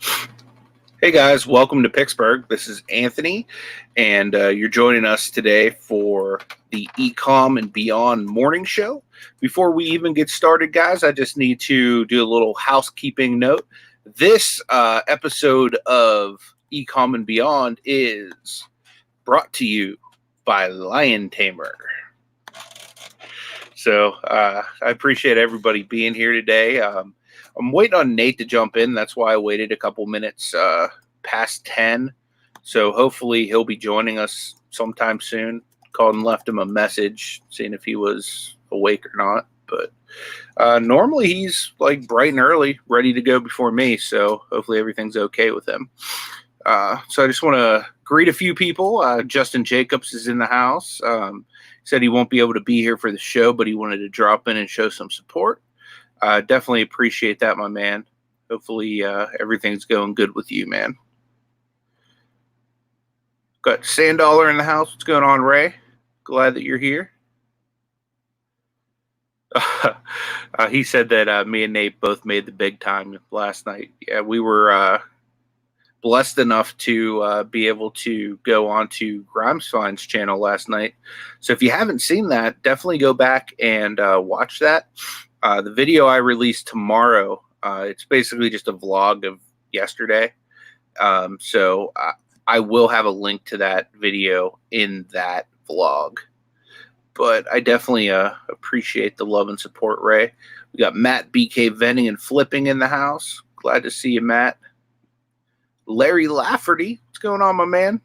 Hey guys, welcome to Picksburgh. This is Anthony, and you're joining us today for the ECOM and Beyond morning show. Before we even get started, guys, I just need to do a little housekeeping note. This episode of ECOM and Beyond is brought to you by Lion Tamer. So I appreciate everybody being here today. I'm waiting on Nate to jump in. That's why I waited a couple minutes past 10. So hopefully he'll be joining us sometime soon. Called and left him a message, seeing if he was awake or not. But normally he's like bright and early, ready to go before me. So hopefully everything's okay with him. So I just want to greet a few people. Justin Jacobs is in the house. Said he won't be able to be here for the show, but he wanted to drop in and show some support. Definitely appreciate that, my man. Hopefully everything's going good with you, man. Got Sandollar in the house. What's going on, Ray? Glad that you're here. He said that me and Nate both made the big time last night. Yeah, we were blessed enough to be able to go onto Grimesfine's channel last night. So if you haven't seen that, definitely go back and watch that. The video I released tomorrow, it's basically just a vlog of yesterday. So I will have a link to that video in that vlog. But I definitely appreciate the love and support, Ray. We got Matt BK Vending and Flipping in the house. Glad to see you, Matt. Larry Lafferty, what's going on, my man?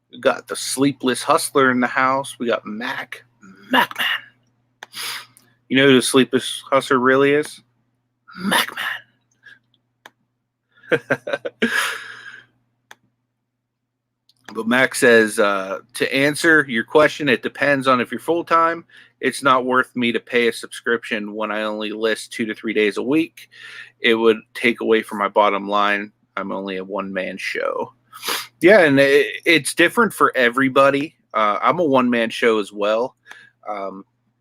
We got the Sleepless Hustler in the house. We got Macman. You know who the Sleepless Hustler really is? Macman. But Mac says, to answer your question, it depends on if you're full-time. It's not worth me to pay a subscription when I only list 2 to 3 days a week. It would take away from my bottom line. I'm only a one-man show. Yeah, and it's different for everybody. I'm a one-man show as well.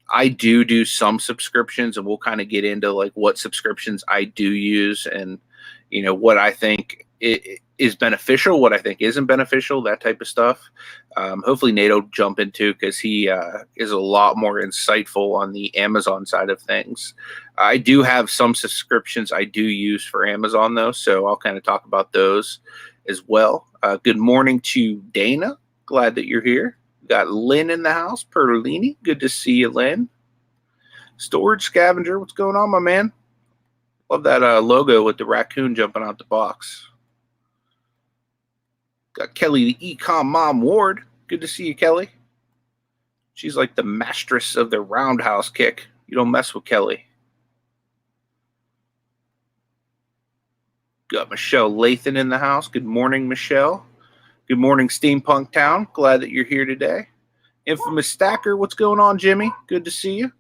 I do some subscriptions, and we'll kind of get into like what subscriptions I do use and, you know, what I think is beneficial, what I think isn't beneficial, that type of stuff. Hopefully Nate will jump into because he is a lot more insightful on the Amazon side of things. I do have some subscriptions I do use for Amazon, though, so I'll kind of talk about those as well. Good morning to Dana. Glad that you're here. We got Lynn in the house. Perlini. Good to see you, Lynn. Storage Scavenger. What's going on, my man? Love that logo with the raccoon jumping out the box. Got Kelly, the Ecom Mom Ward. Good to see you, Kelly. She's like the mistress of the roundhouse kick. You don't mess with Kelly. Got Michelle Lathan in the house. Good morning, Michelle. Good morning, Steampunk Town. Glad that you're here today. Infamous Stacker. What's going on, Jimmy? Good to see you.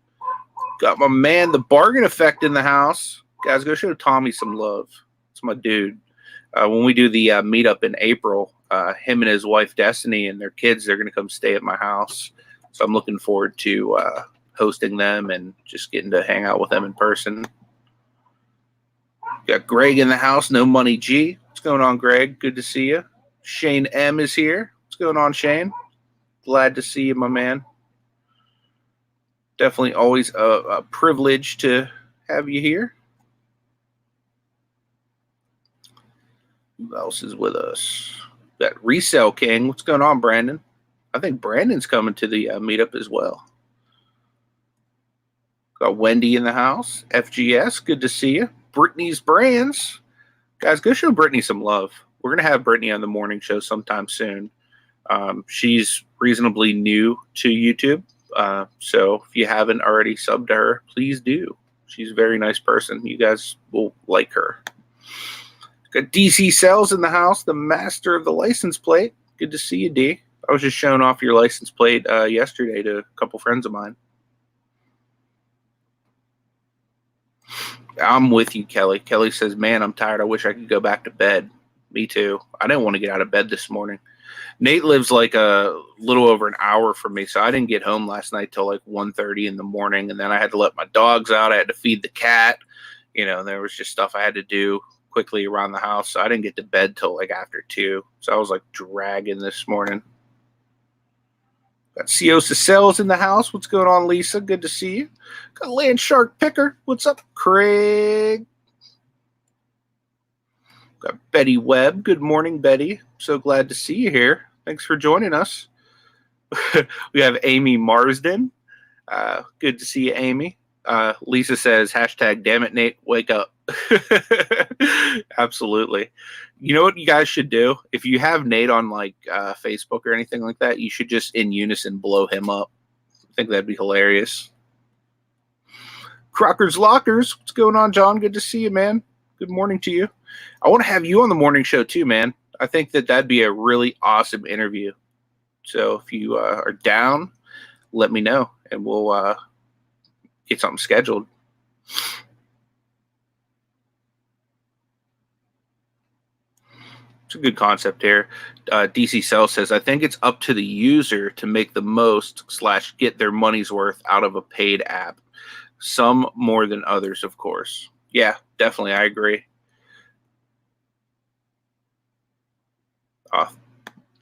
Got my man, the Bargain Effect, in the house. Guys, go show Tommy some love. It's my dude. When we do the meetup in April, him and his wife Destiny and their kids, they're going to come stay at my house. So I'm looking forward to hosting them and just getting to hang out with them in person. Got Greg in the house, No Money G. What's going on, Greg? Good to see you. Shane M is here. What's going on, Shane? Glad to see you, my man. Definitely always a privilege to have you here. Who else is with us? Got Resell King. What's going on, Brandon? I think Brandon's coming to the meetup as well. Got Wendy in the house. FGS, good to see you. Brittany's Brands. Guys, go show Brittany some love. We're going to have Brittany on the morning show sometime soon. She's reasonably new to YouTube. So if you haven't already subbed to her, please do. She's a very nice person. You guys will like her. Got DC Sales in the house, the master of the license plate. Good to see you, D. I was just showing off your license plate yesterday to a couple friends of mine. I'm with you, Kelly. Kelly says, man, I'm tired. I wish I could go back to bed. Me too. I didn't want to get out of bed this morning. Nate lives like a little over an hour from me, so I didn't get home last night till like 1:30 in the morning, and then I had to let my dogs out. I had to feed the cat. You know, there was just stuff I had to do quickly around the house. So I didn't get to bed till like after 2. So I was like dragging this morning. Got Ciosa Cells in the house. What's going on, Lisa? Good to see you. Got Land Shark Picker. What's up, Craig? Got Betty Webb. Good morning, Betty. So glad to see you here. Thanks for joining us. We have Amy Marsden. Good to see you, Amy. Lisa says, hashtag damn it, Nate, wake up. Absolutely. You know what you guys should do? If you have Nate on like Facebook or anything like that, you should just in unison blow him up. I think that'd be hilarious. Crocker's Lockers. What's going on, John? Good to see you, man. Good morning to you. I want to have you on the morning show too, man. I think that'd be a really awesome interview. So if you are down, let me know and we'll get something scheduled. It's a good concept here. DC Cell says, I think it's up to the user to make the most / get their money's worth out of a paid app. Some more than others, of course. Yeah, definitely. I agree.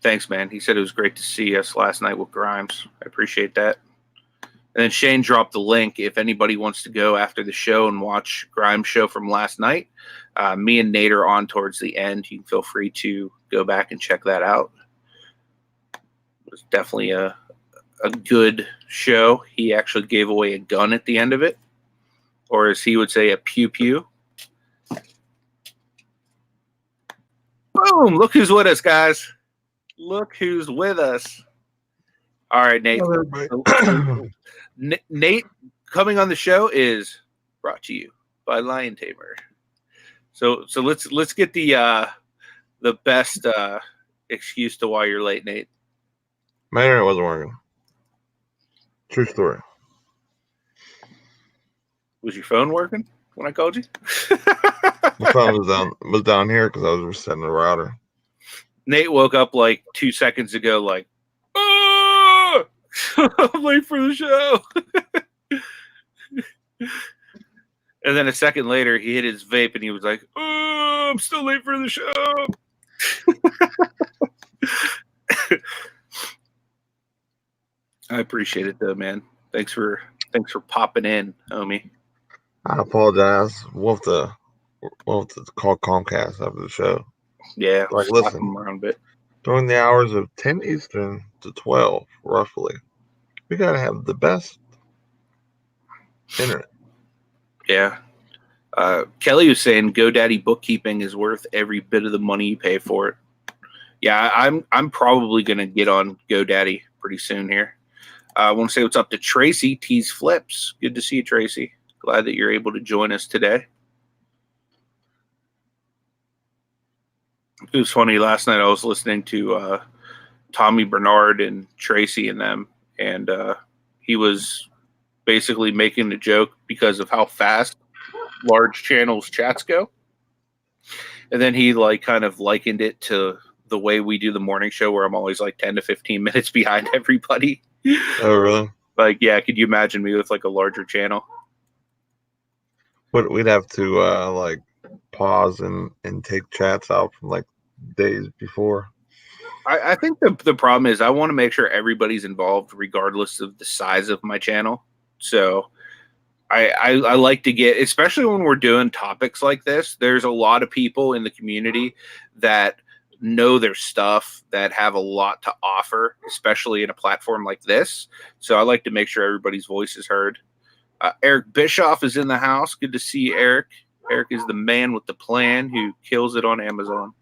Thanks, man. He said it was great to see us last night with Grimes. I appreciate that. And then Shane dropped the link. If anybody wants to go after the show and watch Grimes' show from last night, me and Nate are on towards the end. You can feel free to go back and check that out. It was definitely a good show. He actually gave away a gun at the end of it, or as he would say, a pew-pew. Boom! Look who's with us, guys. Look who's with us. All right, Nate. Hello, Nate coming on the show is brought to you by Lion Tamer. So let's get the best excuse to why you're late, Nate. My internet wasn't working. True story. Was your phone working when I called you? My phone was down here because I was resetting the router. Nate woke up like 2 seconds ago, like, oh, I'm late for the show. And then a second later, he hit his vape and he was like, oh, I'm still late for the show. I appreciate it though, man. Thanks for popping in, homie. I apologize. We'll have to call Comcast after the show. Yeah, like listen, around a bit. During the hours of 10 Eastern to 12, roughly, we gotta have the best internet. Yeah. Kelly was saying GoDaddy bookkeeping is worth every bit of the money you pay for it. Yeah, I'm probably gonna get on GoDaddy pretty soon here. I want to say what's up to Tracy T's Flips. Good to see you, Tracy. Glad that you're able to join us today. It was funny. Last night I was listening to Tommy Bernard and Tracy and them, and he was basically making a joke because of how fast large channels chats go. And then he like kind of likened it to the way we do the morning show where I'm always like 10 to 15 minutes behind everybody. Oh, really? Like, yeah, could you imagine me with like a larger channel? But we'd have to like pause and take chats out from like days before. I think the problem is I want to make sure everybody's involved regardless of the size of my channel. So I like to get, especially when we're doing topics like this, there's a lot of people in the community that know their stuff, that have a lot to offer, especially in a platform like this. So I like to make sure everybody's voice is heard. Eric Bischoff is in the house. Good to see you, Eric. Eric is the man with the plan who kills it on Amazon.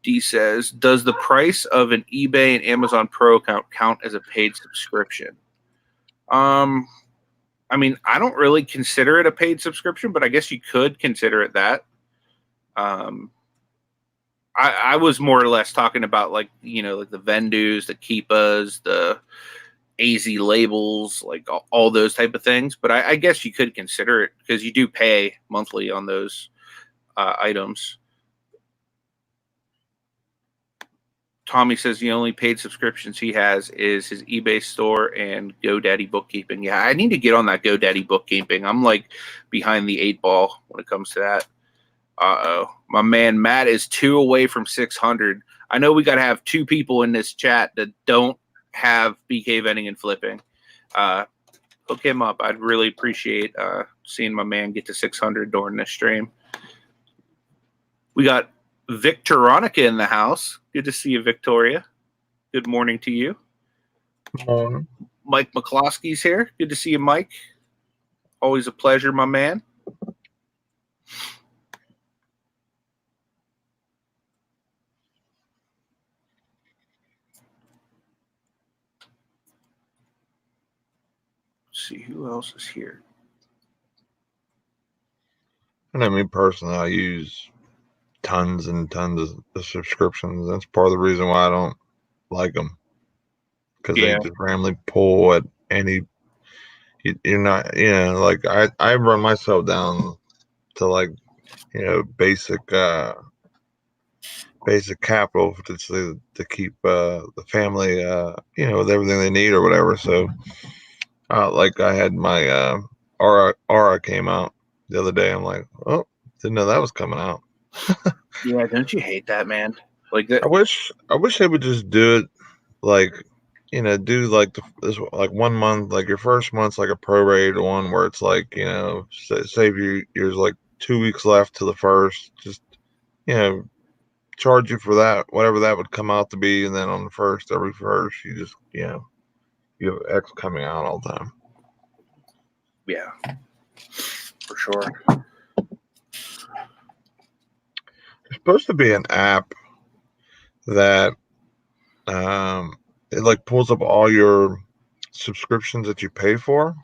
D says, does the price of an eBay and Amazon Pro account count as a paid subscription? I mean, I don't really consider it a paid subscription, but I guess you could consider it that. I was more or less talking about like, you know, like the Vendus, the Keepas, the AZ labels, like all those type of things. But I guess you could consider it because you do pay monthly on those items. Tommy says the only paid subscriptions he has is his eBay store and GoDaddy bookkeeping. Yeah, I need to get on that GoDaddy bookkeeping. I'm like behind the 8 ball when it comes to that. Uh-oh. My man Matt is 2 away from 600. I know we got to have 2 people in this chat that don't have BK vending and flipping. Hook him up. I'd really appreciate seeing my man get to 600 during this stream. We got Victoronica in the house. Good to see you, Victoria. Good morning to you. Mike McCloskey's here. Good to see you, Mike. Always a pleasure, my man. Let's see who else is here. I know me personally, I use tons and tons of subscriptions. That's part of the reason why I don't like them, because they just randomly pull at any. You're not, like I run myself down to like, basic capital to keep the family, with everything they need or whatever. So, like I had my Aura came out the other day. I'm like, oh, didn't know that was coming out. Yeah, don't you hate that, man? Like that. I wish they would just do it like, do like this like 1 month, like your first month's like a prorated one where it's like, say if there's like 2 weeks left to the first, just charge you for that, whatever that would come out to be, and then on the first, every first, you just you have X coming out all the time. Yeah, for sure. There's supposed to be an app that it like pulls up all your subscriptions that you pay for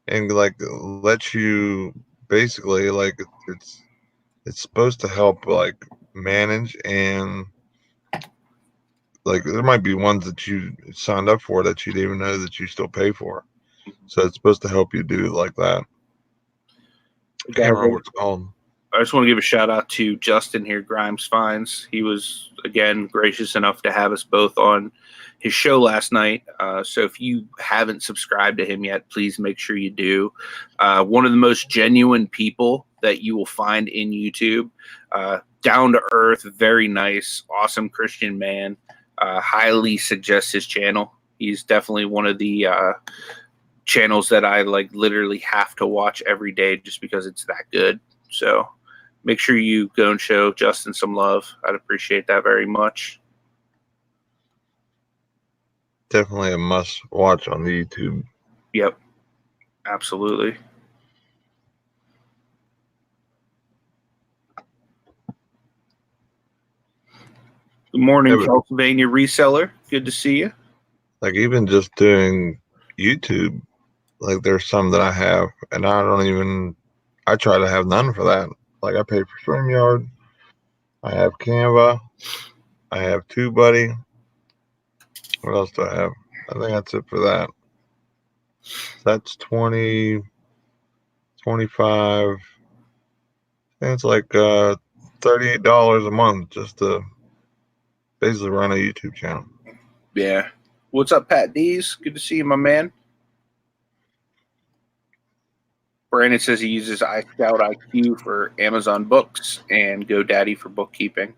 and like lets you basically like it's supposed to help like manage, and like there might be ones that you signed up for that you didn't even know that you still pay for. So it's supposed to help you do like that. I can't remember what it's called. I just want to give a shout out to Justin here, Grimes Finds. He was, again, gracious enough to have us both on his show last night. So if you haven't subscribed to him yet, please make sure you do. One of the most genuine people that you will find in YouTube. Down to earth, very nice, awesome Christian man. Highly suggest his channel. He's definitely one of the channels that I like literally have to watch every day just because it's that good. So make sure you go and show Justin some love. I'd appreciate that very much. Definitely a must watch on the YouTube. Yep, absolutely. Good morning, Pennsylvania reseller. Good to see you. Like even just doing YouTube, like there's some that I have, and I try to have none for that. Like I pay for StreamYard, I have Canva, I have TubeBuddy. What else do I have? I think that's it for that. That's 20, 25. I think it's like $38 a month just to basically run a YouTube channel. Yeah. What's up, Pat D's? Good to see you, my man. Brandon says he uses iScout IQ for Amazon Books and GoDaddy for bookkeeping.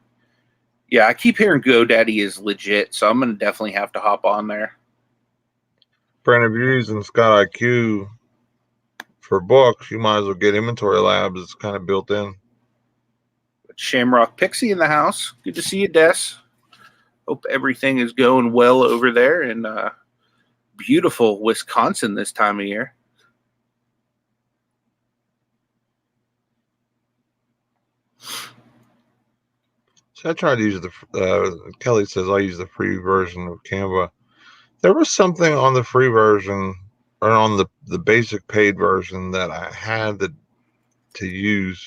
Yeah, I keep hearing GoDaddy is legit, so I'm going to definitely have to hop on there. Brandon, if you're using Scout IQ for books, you might as well get Inventory Labs. It's kind of built in. Shamrock Pixie in the house. Good to see you, Des. Hope everything is going well over there in beautiful Wisconsin this time of year. So I tried to use Kelly says I use the free version of Canva. There was something on the free version or on the basic paid version that I had to use.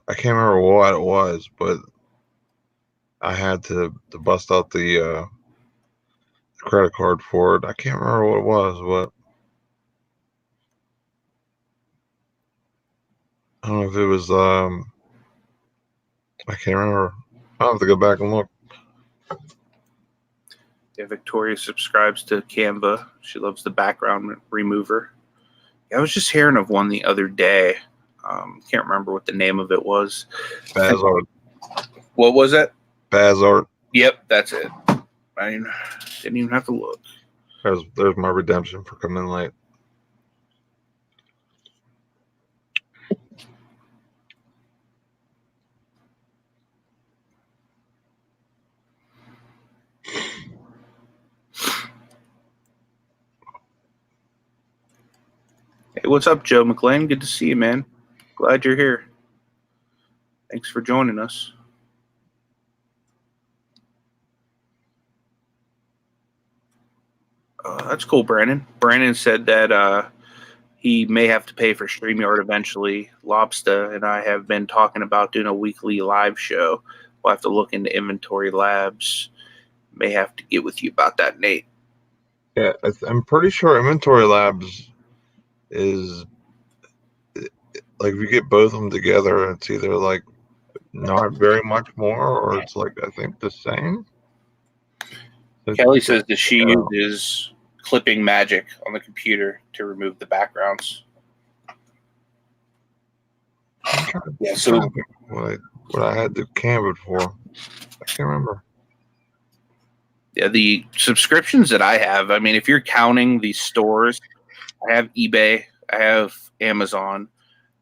I can't remember what it was, but I had to bust out the credit card for it. I can't remember what it was, but I don't know if it was I can't remember. I'll have to go back and look. Yeah, Victoria subscribes to Canva. She loves the background remover. I was just hearing of one the other day. Can't remember what the name of it was. Bazart. What was it? Bazart. Yep, that's it. I didn't even have to look. There's my redemption for coming late. Hey, what's up, Joe McLean? Good to see you, man. Glad you're here. Thanks for joining us. That's cool, Brandon. Brandon said that he may have to pay for StreamYard eventually. Lobster and I have been talking about doing a weekly live show. We'll have to look into Inventory Labs. May have to get with you about that, Nate. Yeah, I'm pretty sure Inventory Labs is like, if you get both of them together, it's either like not very much more, or it's like, I think, the same. Kelly says that she uses clipping magic on the computer to remove the backgrounds. Yeah, so what I had the Canva for, I can't remember. Yeah, the subscriptions that I have, I mean, if you're counting the stores, I have eBay, I have Amazon,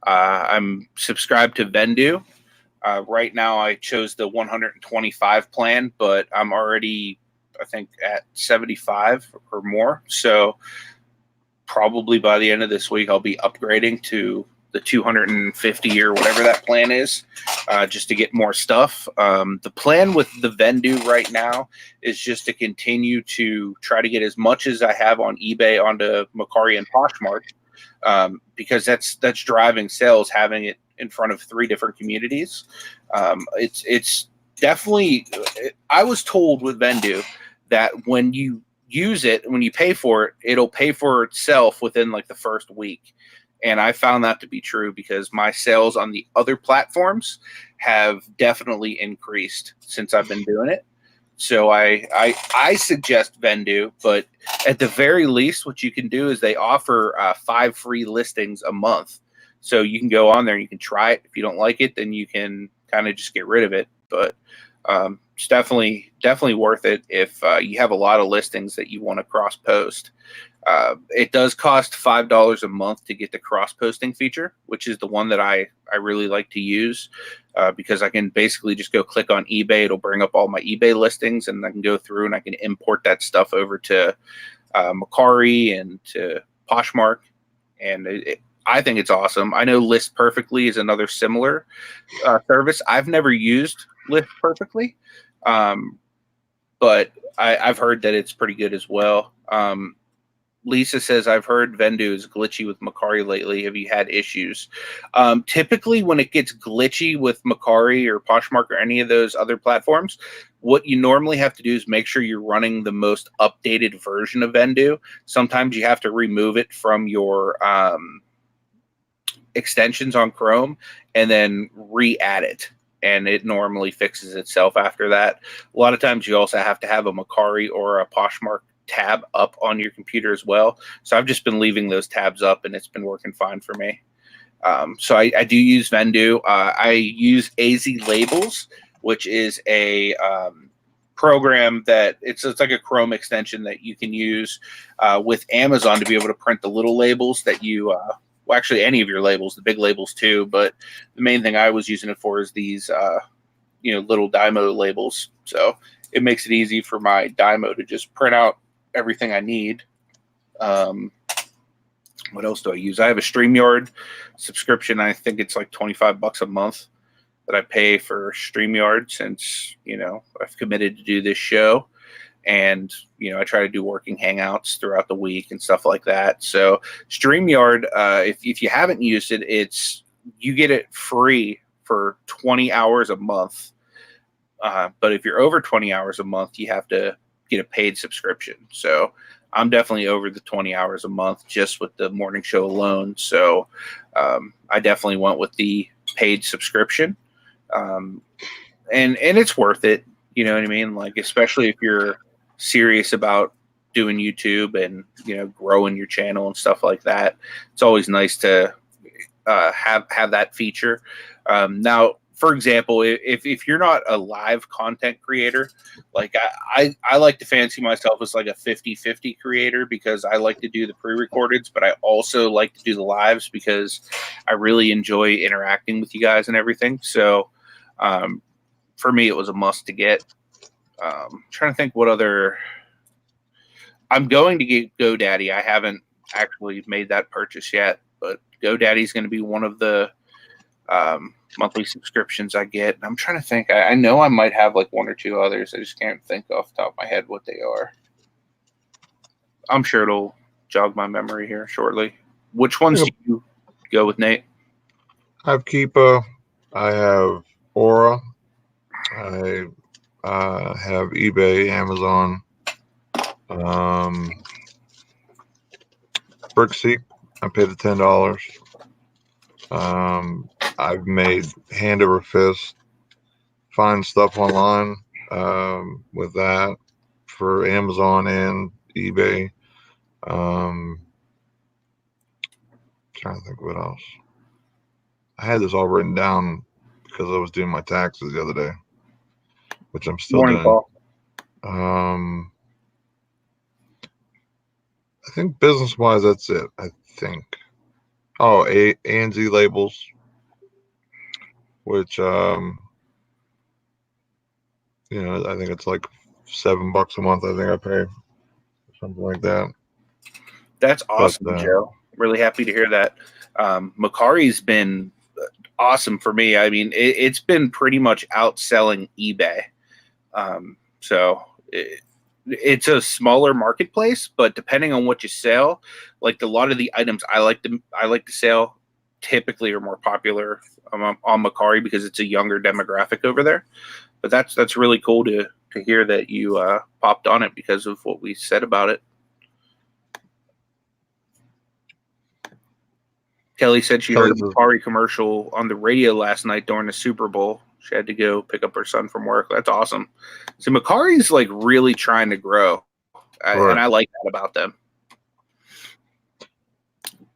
I'm subscribed to Vendoo. Right now I chose the 125 plan, but I'm already, I think, at 75 or more. So probably by the end of this week, I'll be upgrading to the 250 or whatever that plan is, just to get more stuff. The plan with the Vendoo right now is just to continue to try to get as much as I have on eBay onto Mercari and Poshmark, because that's driving sales, having it in front of 3 different communities. It's definitely, I was told with Vendoo that when you use it, when you pay for it, it'll pay for itself within like the first week. And I found that to be true because my sales on the other platforms have definitely increased since I've been doing it. So I suggest Vendoo, but at the very least, what you can do is they offer 5 free listings a month. So you can go on there and you can try it. If you don't like it, then you can kind of just get rid of it. But it's definitely worth it if you have a lot of listings that you want to cross post. It does cost $5 a month to get the cross posting feature, which is the one that I really like to use, because I can basically just go click on eBay. It'll bring up all my eBay listings, and I can go through and I can import that stuff over to Mercari and to Poshmark. And I think it's awesome. I know List Perfectly is another similar service. I've never used List Perfectly, but I've heard that it's pretty good as well. Lisa says, I've heard Vendoo is glitchy with Mercari lately. Have you had issues? Typically, when it gets glitchy with Mercari or Poshmark or any of those other platforms, what you normally have to do is make sure you're running the most updated version of Vendoo. Sometimes you have to remove it from your extensions on Chrome and then re-add it. And it normally fixes itself after that. A lot of times you also have to have a Mercari or a Poshmark tab up on your computer as well. So I've just been leaving those tabs up and it's been working fine for me. So I do use Vendoo. I use AZ Labels, which is a program that it's like a Chrome extension that you can use with Amazon to be able to print the little labels that you well, actually any of your labels, the big labels too, but the main thing I was using it for is these little Dymo labels. So it makes it easy for my Dymo to just print out everything I need. What else do I use? I have a StreamYard subscription. I think it's like $25 a month that I pay for StreamYard since, I've committed to do this show. And, I try to do working hangouts throughout the week and stuff like that. So StreamYard, if you haven't used it, you get it free for 20 hours a month. But if you're over 20 hours a month, you have to get a paid subscription. So I'm definitely over the 20 hours a month just with the morning show alone. So I definitely went with the paid subscription. And it's worth it. You know what I mean? Like, especially if you're serious about doing YouTube and, growing your channel and stuff like that. It's always nice to have that feature. Now, for example, if you're not a live content creator, like I like to fancy myself as like a 50-50 creator, because I like to do the pre-recordeds, but I also like to do the lives because I really enjoy interacting with you guys and everything. So for me, it was a must to get. Trying to think what other. I'm going to get GoDaddy. I haven't actually made that purchase yet, but GoDaddy is going to be one of the monthly subscriptions I get. I'm trying to think. I know I might have like one or two others. I just can't think off the top of my head what they are. I'm sure it'll jog my memory here shortly. Which ones do you go with, Nate? I have Keepa. I have Aura. I have eBay, Amazon, Brickseek. I paid the $10. I've made hand over fist, find stuff online with that for Amazon and eBay. Trying to think what else. I had this all written down because I was doing my taxes the other day, which I'm still doing. Paul. I think business-wise, that's it. I think. Oh, A&Z labels, which I think it's like $7 a month. I think I pay something like that. That's awesome, Joe. Really happy to hear that. Mercari's been awesome for me. I mean, it's been pretty much outselling eBay. So it's a smaller marketplace, but depending on what you sell, like a lot of the items I like to sell typically are more popular on Mercari because it's a younger demographic over there. But that's really cool to hear that you popped on it because of what we said about it. Kelly said she heard a Mercari commercial on the radio last night during the Super Bowl. She had to go pick up her son from work. That's awesome. So Mercari's like really trying to grow, and I like that about them.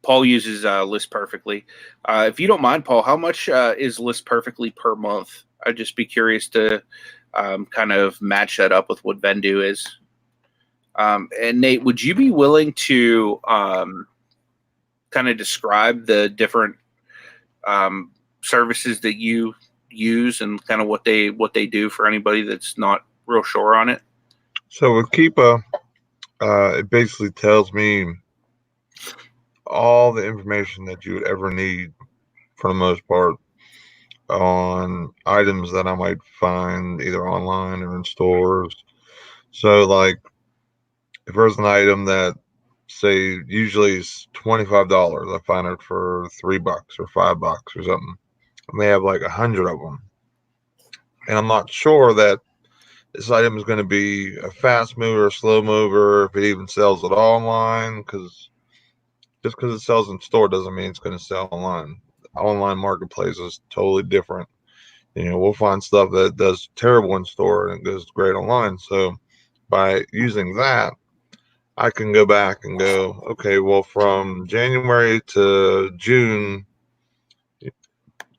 Paul uses List Perfectly. If you don't mind, Paul, how much is List Perfectly per month? I'd just be curious to kind of match that up with what Vendoo is. And Nate, would you be willing to kind of describe the different services that you use and kind of what they do for anybody that's not real sure on it? So with Keepa, it basically tells me all the information that you would ever need for the most part on items that I might find either online or in stores. So like if there's an item that say usually is $25, I find it for $3 or $5 or something. I may have like 100 of them, and I'm not sure that this item is going to be a fast mover, a slow mover, if it even sells at all online. Because just because it sells in store doesn't mean it's going to sell online. Online marketplace is totally different. We'll find stuff that does terrible in store and it goes great online. So by using that, I can go back and go, okay, well, from January to June,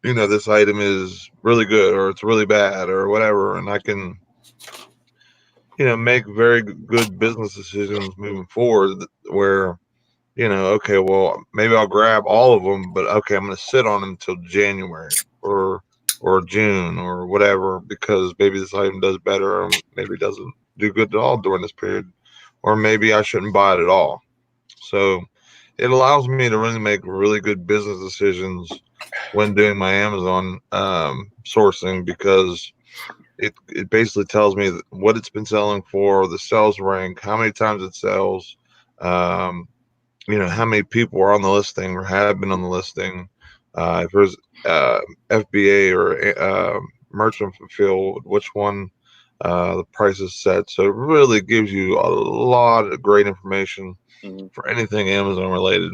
this item is really good or it's really bad or whatever. And I can, make very good business decisions moving forward where, okay, well, maybe I'll grab all of them, but okay, I'm going to sit on them until January or June or whatever, because maybe this item does better or maybe it doesn't do good at all during this period. Or maybe I shouldn't buy it at all. So it allows me to really make really good business decisions when doing my Amazon sourcing, because it basically tells me what it's been selling for, the sales rank, how many times it sells, how many people are on the listing or have been on the listing, if there's FBA or merchant fulfilled, which one the price is set. So it really gives you a lot of great information for anything Amazon related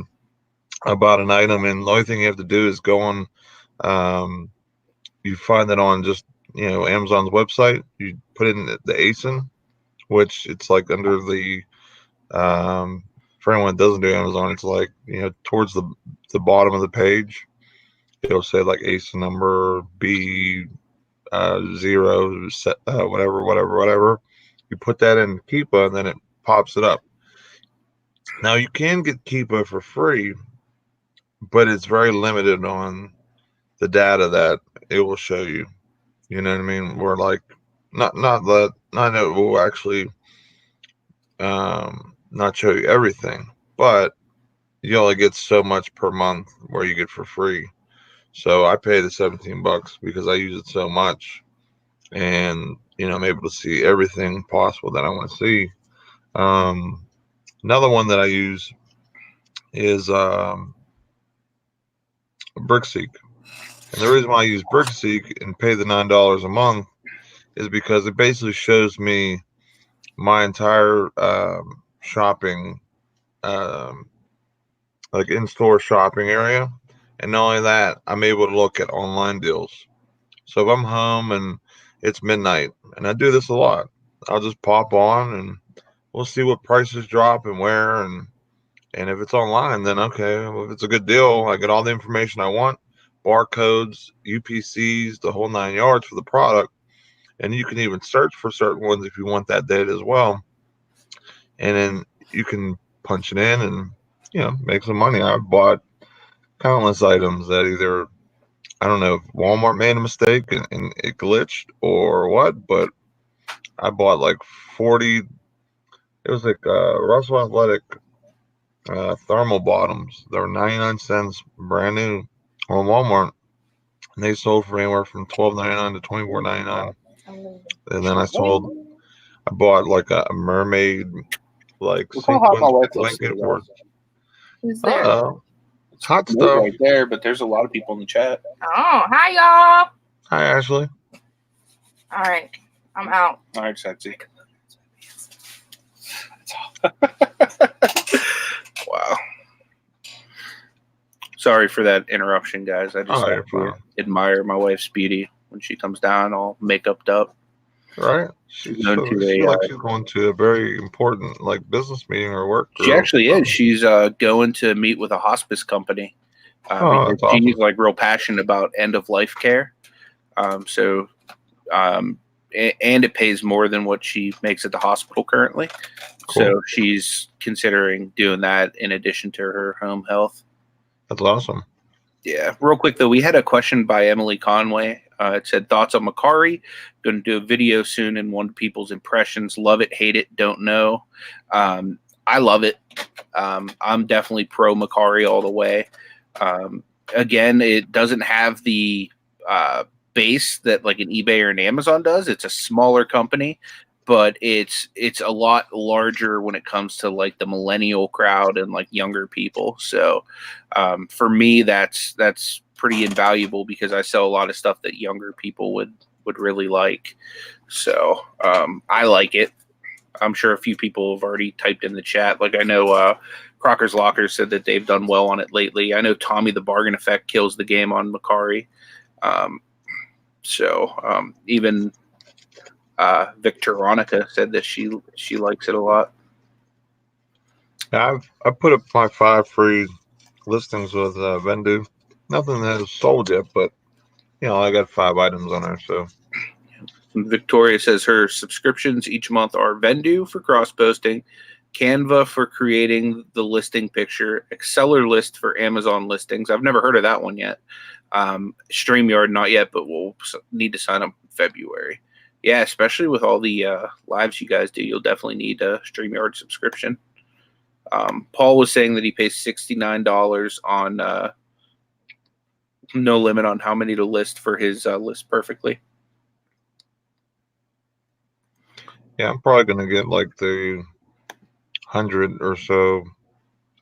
about an item. And the only thing you have to do is go on, you find that on just, Amazon's website, you put in the ASIN, which it's like under the, for anyone that doesn't do Amazon, it's like, towards the bottom of the page. it'll say like ACE number B 0 whatever. You put that in Keepa, and then it pops it up. Now you can get Keepa for free, but it's very limited on the data that it will show you. You know what I mean? We're like not that it will actually not show you everything, but you only get so much per month where you get for free. So I pay the $17 because I use it so much, and I'm able to see everything possible that I want to see. Another one that I use is BrickSeek, and the reason why I use BrickSeek and pay the $9 a month is because it basically shows me my entire shopping, like in-store shopping area, and not only that, I'm able to look at online deals. So if I'm home and it's midnight, and I do this a lot, I'll just pop on and we'll see what prices drop and where, and if it's online, then okay, well, if it's a good deal, I get all the information I want, barcodes, UPCs, the whole 9 yards for the product, and you can even search for certain ones if you want that data as well, and then you can punch it in and make some money. I've bought countless items that either, I don't know if Walmart made a mistake and it glitched or what, but I bought like 40. It was like Russell Athletic thermal bottoms. They were 99 cents, brand new on Walmart, and they sold for anywhere from $12.99 to $24.99. And then I bought like a mermaid like sequence blanket for. Who's there? It's hot stuff right there, but there's a lot of people in the chat. Oh, hi y'all. Hi, Ashley. All right, I'm out. All right, sexy. Wow. Sorry for that interruption, guys. I just admire my wife's beauty when she comes down all makeuped up. Right. She's going to a very important like business meeting or work. She actually is. She's going to meet with a hospice company. Because she's like real passionate about end of life care. And it pays more than what she makes at the hospital currently. Cool. So she's considering doing that in addition to her home health. That's awesome. Yeah. Real quick, though, we had a question by Emily Conway. It said, thoughts on Mercari. Going to do a video soon and one people's impressions. Love it, hate it, don't know. I love it. I'm definitely pro Mercari all the way. Again, it doesn't have the base that like an eBay or an Amazon does. It's a smaller company, but it's a lot larger when it comes to like the millennial crowd and like younger people. So for me, that's pretty invaluable because I sell a lot of stuff that younger people would really like. So I like it. I'm sure a few people have already typed in the chat. Like I know Crocker's Locker said that they've done well on it lately. I know Tommy the Bargain Effect kills the game on Mercari. Even Victoronica said that she likes it a lot. Yeah, I put up my 5 free listings with Vendu. Nothing that has sold yet, but I got 5 items on there. So Victoria says her subscriptions each month are Vendu for cross posting, Canva for creating the listing picture, Exceller list for Amazon listings. I've never heard of that one yet. StreamYard not yet, but we'll need to sign up in February. Yeah, especially with all the lives you guys do, you'll definitely need a StreamYard subscription. Paul was saying that he pays $69 on no limit on how many to list for his list perfectly. Yeah, I'm probably going to get like the 100 or so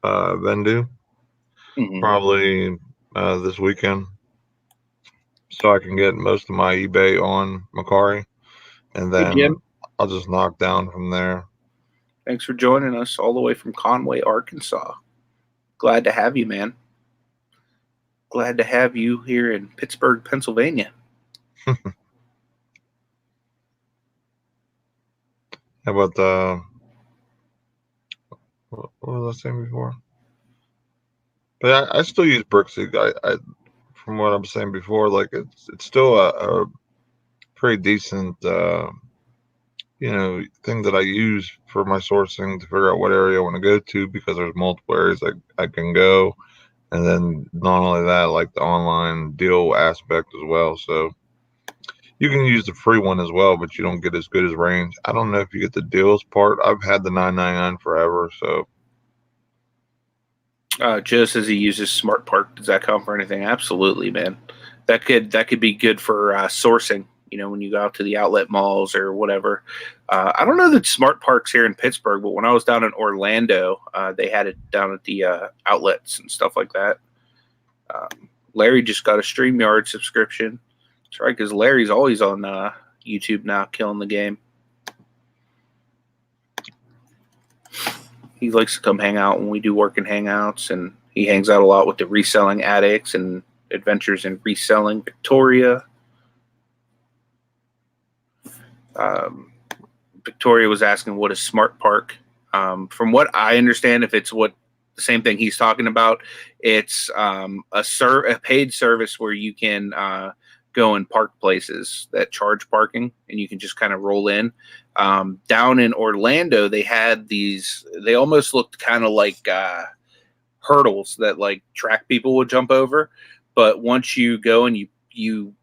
Vendu probably this weekend, so I can get most of my eBay on Mercari, and then I'll just knock down from there. Thanks for joining us all the way from Conway, Arkansas. Glad to have you, man. Glad to have you here in Pittsburgh, Pennsylvania. How about what was I saying before? But I still use BrickSeek. from what I'm saying before, like it's still a pretty decent, thing that I use for my sourcing to figure out what area I want to go to, because there's multiple areas I can go. And then not only that, like the online deal aspect as well. So you can use the free one as well, but you don't get as good as range. I don't know if you get the deals part. I've had the $9.99 forever. So Joe says he uses Smart Park. Does that count for anything? Absolutely, man. That could be good for sourcing. When you go out to the outlet malls or whatever. I don't know that Smart Park's here in Pittsburgh, but when I was down in Orlando, they had it down at the outlets and stuff like that. Larry just got a StreamYard subscription. That's right, because Larry's always on YouTube now, killing the game. He likes to come hang out when we do work and hangouts, and he hangs out a lot with the reselling addicts and adventures in reselling. Victoria. Victoria was asking what is Smart Park. From what I understand, if it's the same thing he's talking about, it's a paid service where you can go and park places that charge parking, and you can just kind of roll in. Down in Orlando, they had these. They almost looked kind of like hurdles that like track people would jump over, but once you go and you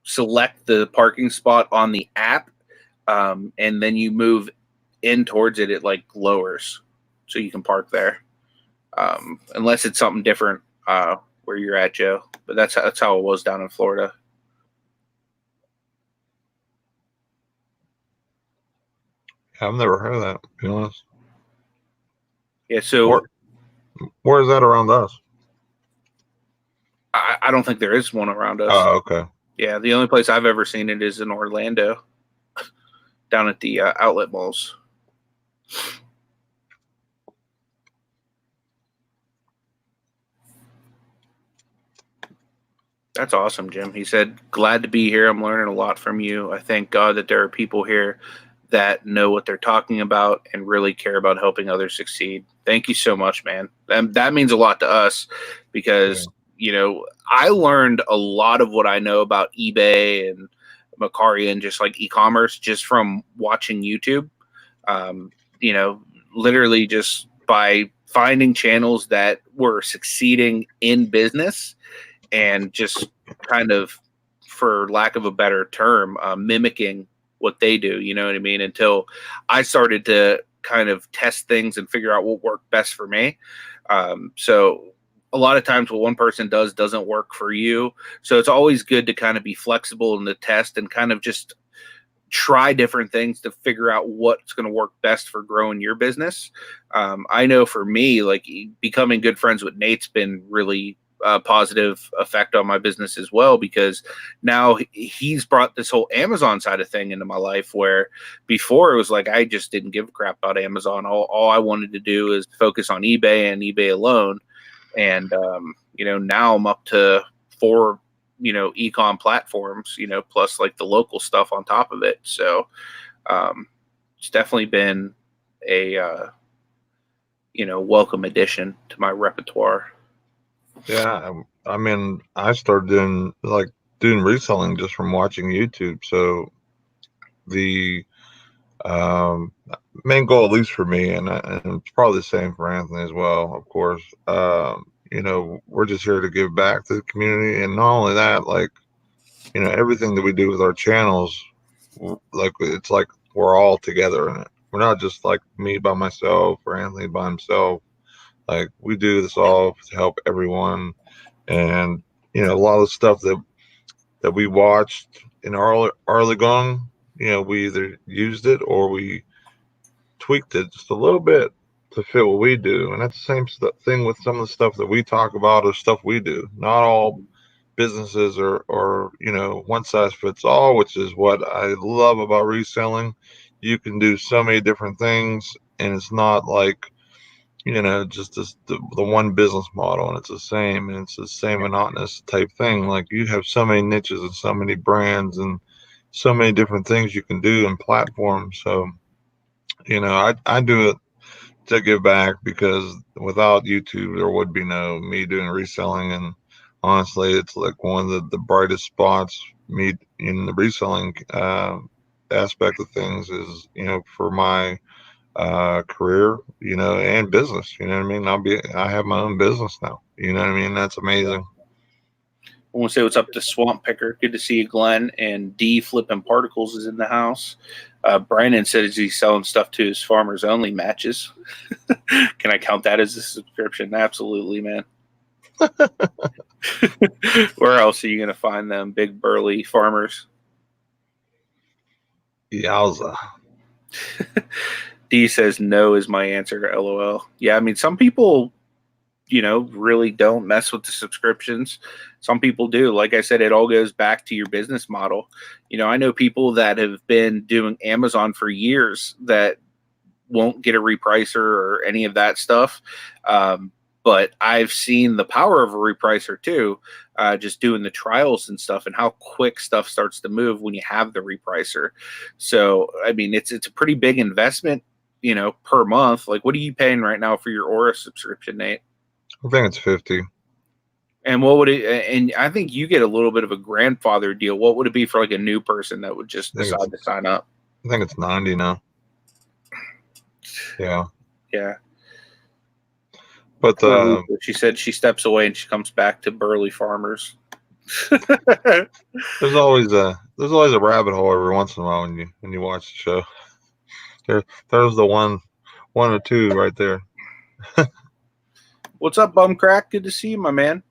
select the parking spot on the app. And then you move in towards it, it like lowers, so you can park there. Unless it's something different where you're at, Joe. But that's how it was down in Florida. I've never heard of that, to be honest. Yeah, so where is that around us? I don't think there is one around us. Oh, okay. Yeah, the only place I've ever seen it is in Orlando. Down at the outlet malls. That's awesome, Jim. He said, glad to be here. I'm learning a lot from you. I thank God that there are people here that know what they're talking about and really care about helping others succeed. Thank you so much, man. That means a lot to us because, I learned a lot of what I know about eBay and Mercari and just like e-commerce just from watching YouTube. Literally just by finding channels that were succeeding in business and just kind of, for lack of a better term, mimicking what they do, you know what I mean? Until I started to kind of test things and figure out what worked best for me. So a lot of times what one person does doesn't work for you. So it's always good to kind of be flexible in the test and kind of just try different things to figure out what's going to work best for growing your business. I know for me, like becoming good friends with Nate's been really positive effect on my business as well, because now he's brought this whole Amazon side of thing into my life, where before it was like I just didn't give a crap about Amazon. All I wanted to do is focus on eBay and eBay alone. And now I'm up to 4 ECOM platforms, plus like the local stuff on top of it. So it's definitely been a welcome addition to my repertoire. Yeah, I mean, I started doing reselling just from watching YouTube. So the main goal, at least for me, and it's probably the same for Anthony as well, of course. We're just here to give back to the community, and not only that, like, everything that we do with our channels, like it's like we're all together in it. We're not just like me by myself or Anthony by himself. Like we do this all to help everyone, and a lot of the stuff that we watched in early going, we either used it or we tweaked it just a little bit to fit what we do. And that's the same thing with some of the stuff that we talk about or stuff we do. Not all businesses are one size fits all, which is what I love about reselling. You can do so many different things, and it's not like just the one business model, and it's the same monotonous type thing. Like you have so many niches and so many brands and so many different things you can do and platforms. So I do it to give back, because without YouTube there would be no me doing reselling, and honestly, it's like one of the brightest spots me in the reselling aspect of things is, for my career, and business, you know what I mean? I have my own business now, you know what I mean? That's amazing. I want to say what's up to Swamp Picker. Good to see you, Glenn. And D Flippin Particles is in the house. Brandon says he's selling stuff to his farmers only matches. Can I count that as a subscription? Absolutely, man. Where else are you going to find them big burly farmers? Yowza. D says no is my answer. LOL. Yeah, I mean, some people, really don't mess with the subscriptions. Some people do. Like I said, it all goes back to your business model. I know people that have been doing Amazon for years that won't get a repricer or any of that stuff. But I've seen the power of a repricer too, just doing the trials and stuff, and how quick stuff starts to move when you have the repricer. So, I mean, it's a pretty big investment, per month. Like, what are you paying right now for your Aura subscription, Nate? I think it's 50. And what would it? And I think you get a little bit of a grandfather deal. What would it be for like a new person that would just decide to sign up? I think it's 90 now. Yeah. Yeah. But she said she steps away and she comes back to burly farmers. there's always a rabbit hole every once in a while when you watch the show. There's the one or two right there. What's up, Bumcrack? Good to see you, my man.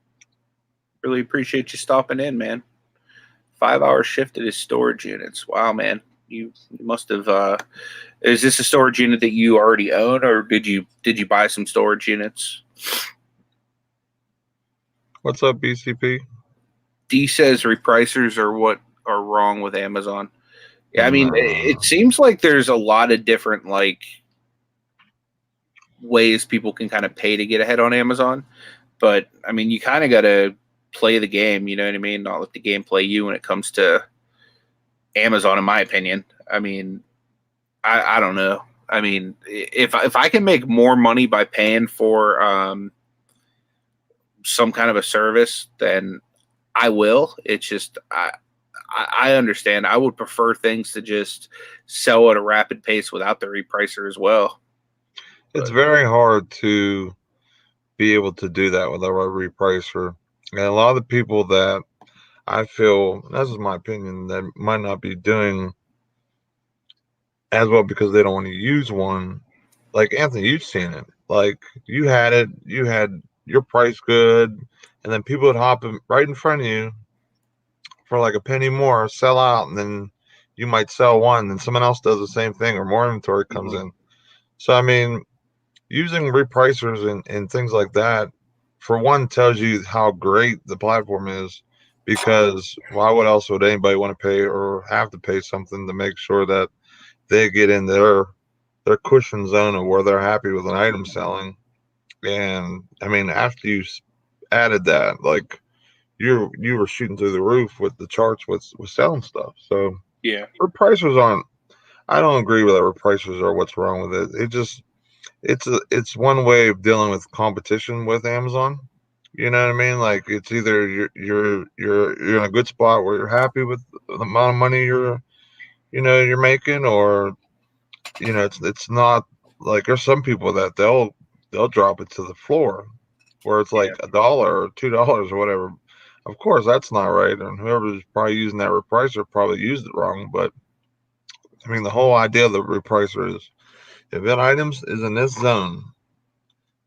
Really appreciate you stopping in, man. 5-hour shift at his storage units. Wow, man. You must have. Is this a storage unit that you already own, or did you buy some storage units? What's up, BCP? D says repricers are what are wrong with Amazon. Yeah, I mean, it seems like there's a lot of different ways people can kind of pay to get ahead on Amazon, but I mean, you kind of got to play the game. You know what I mean? Not let the game play you when it comes to Amazon, in my opinion. I mean, I don't know. I mean, if I can make more money by paying for some kind of a service, then I will. It's just I understand. I would prefer things to just sell at a rapid pace without the repricer as well. It's very hard to be able to do that without a repricer. And a lot of the people that I feel, this is my opinion, that might not be doing as well because they don't want to use one. Like Anthony, you've seen it. Like you had your price good, and then people would hop right in front of you for like a penny more, sell out, and then you might sell one, and someone else does the same thing, or more inventory comes in. So I mean, using repricers and things like that, for one, tells you how great the platform is, because why else would anybody want to pay or have to pay something to make sure that they get in their cushion zone of where they're happy with an item selling? And I mean, after you added that, like you were shooting through the roof with the charts with selling stuff. So yeah, repricers aren't. I don't agree with that. Repricers are what's wrong with it. It just it's one way of dealing with competition with Amazon. You know what I mean? Like it's either you're in a good spot where you're happy with the amount of money you're making, or it's not. Like there's some people that they'll drop it to the floor where it's like $1 or $2 or whatever. Of course that's not right, and whoever's probably using that repricer probably used it wrong. But I mean, the whole idea of the repricer is, if that item is in this zone,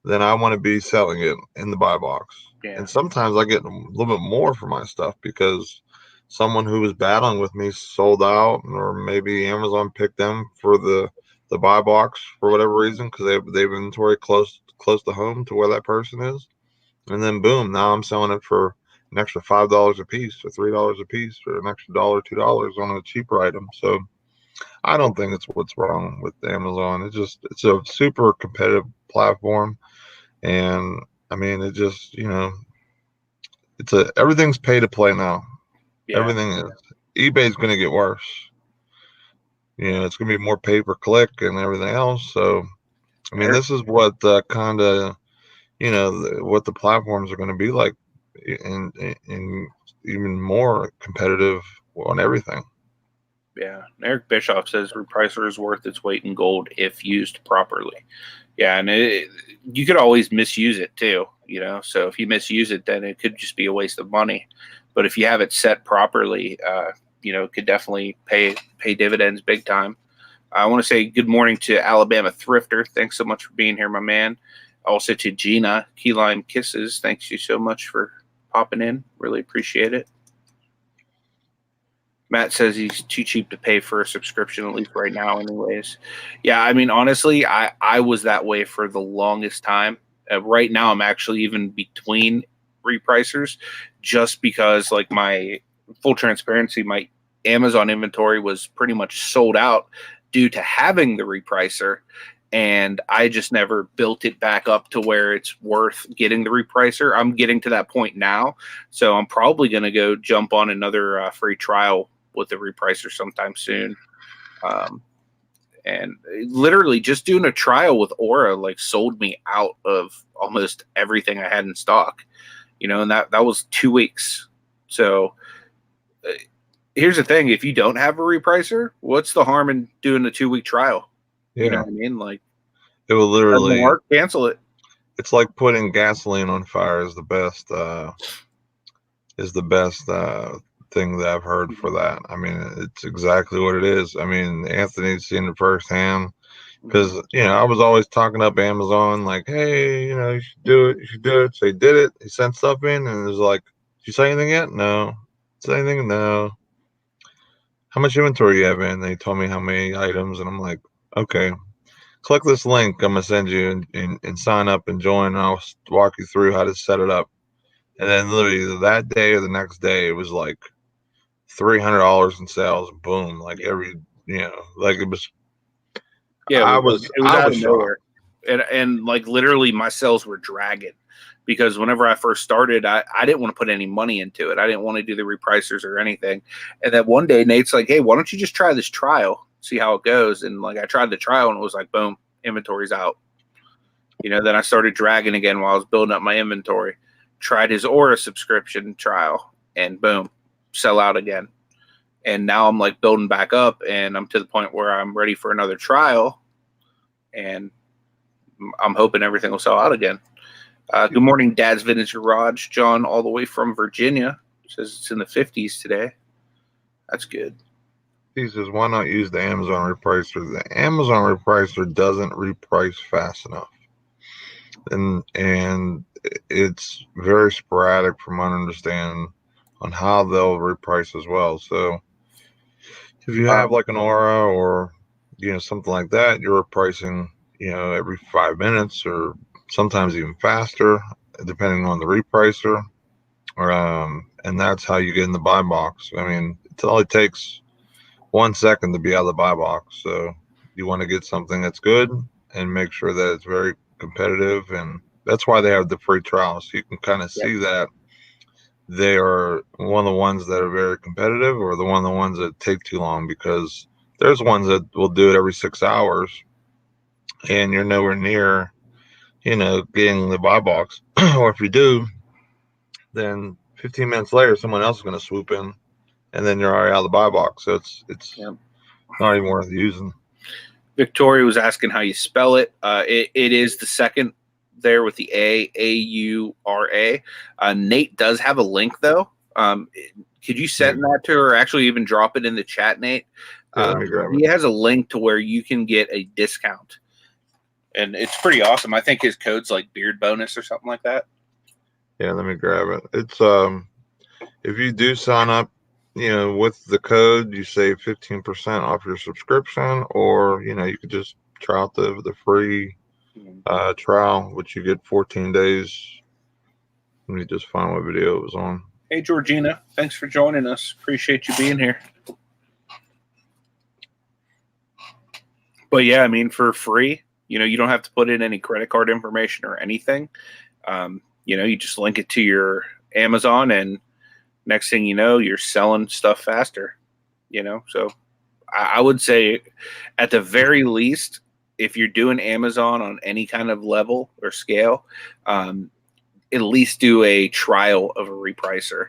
then I want to be selling it in the buy box. Yeah. And sometimes I get a little bit more for my stuff because someone who was battling with me sold out, or maybe Amazon picked them for the buy box for whatever reason, because they have inventory close to home to where that person is. And then boom, now I'm selling it for an extra $5 a piece, or $3 a piece, or an extra $1, $2 on a cheaper item. So I don't think it's what's wrong with Amazon. It's a super competitive platform. And I mean, it just, everything's pay to play now. Yeah. Everything is. eBay's going to get worse. It's going to be more pay per click and everything else. So, I mean, this is what kind of, what the platforms are going to be like and even more competitive on everything. Yeah, Eric Bischoff says repricer is worth its weight in gold if used properly. Yeah, and you could always misuse it too, So if you misuse it, then it could just be a waste of money. But if you have it set properly, it could definitely pay dividends big time. I want to say good morning to Alabama Thrifter. Thanks so much for being here, my man. Also to Gina, Key Lime Kisses. Thanks you so much for popping in. Really appreciate it. Matt says he's too cheap to pay for a subscription, at least right now anyways. Yeah, I mean, honestly, I was that way for the longest time. Right now, I'm actually even between repricers just because, like, my full transparency, my Amazon inventory was pretty much sold out due to having the repricer. And I just never built it back up to where it's worth getting the repricer. I'm getting to that point now. So I'm probably going to go jump on another free trial with the repricer sometime soon. And literally just doing a trial with Aura sold me out of almost everything I had in stock, and that was 2 weeks. So here's the thing. If you don't have a repricer, what's the harm in doing a 2-week trial? Yeah. You know what I mean? It will literally work, cancel it. It's like putting gasoline on fire is the best thing that I've heard for that. I mean, it's exactly what it is. I mean, Anthony's seen it firsthand because, I was always talking up Amazon like, hey, you should do it. You should do it. So he did it. He sent stuff in and it was like, did you say anything yet? No. Say anything? No. How much inventory you have in? And they told me how many items and I'm like, okay, click this link I'm going to send you and sign up and join. And I'll walk you through how to set it up. And then literally that day or the next day, it was like $300 in sales. Boom. Like every, it was. Yeah, it was out of nowhere. And literally my sales were dragging because whenever I first started, I didn't want to put any money into it. I didn't want to do the repricers or anything. And then one day Nate's like, hey, why don't you just try this trial, see how it goes? And I tried the trial and it was like, boom, inventory's out. Then I started dragging again while I was building up my inventory. Tried his Aura subscription trial and boom, sell out again. And now I'm building back up and I'm to the point where I'm ready for another trial and I'm hoping everything will sell out again. Good morning, Dad's Vintage Garage. John, all the way from Virginia, says it's in the 50s today. That's good. He says, why not use the Amazon repricer? The Amazon repricer doesn't reprice fast enough. And it's very sporadic from what I understand on how they'll reprice as well. So if you have an Aura or something like that, you're repricing every 5 minutes or sometimes even faster depending on the repricer. And that's how you get in the buy box. I mean, it only takes 1 second to be out of the buy box. So you want to get something that's good and make sure that it's very competitive, and that's why they have the free trial, so you can kind of see that they are one of the ones that are very competitive or one of the ones that take too long, because there's ones that will do it every 6 hours and you're nowhere near getting the buy box. Or if you do, then 15 minutes later someone else is going to swoop in and then you're already out of the buy box, so it's not even worth using. Victoria was asking how you spell it. It is the second there with the A-U-R-A. Nate does have a link, though. Could you send that to her or actually even drop it in the chat, Nate? He has a link to where you can get a discount. And it's pretty awesome. I think his code's beard bonus or something like that. Yeah, let me grab it. It's if you do sign up, with the code, you save 15% off your subscription, or you could just try out the free trial, which you get 14 days. Let me just find what video it was on. Hey, Georgina, thanks for joining us. Appreciate you being here. But yeah, I mean, for free, you don't have to put in any credit card information or anything. You just link it to your Amazon, and next thing you know, you're selling stuff faster. So I would say at the very least, if you're doing Amazon on any kind of level or scale, at least do a trial of a repricer.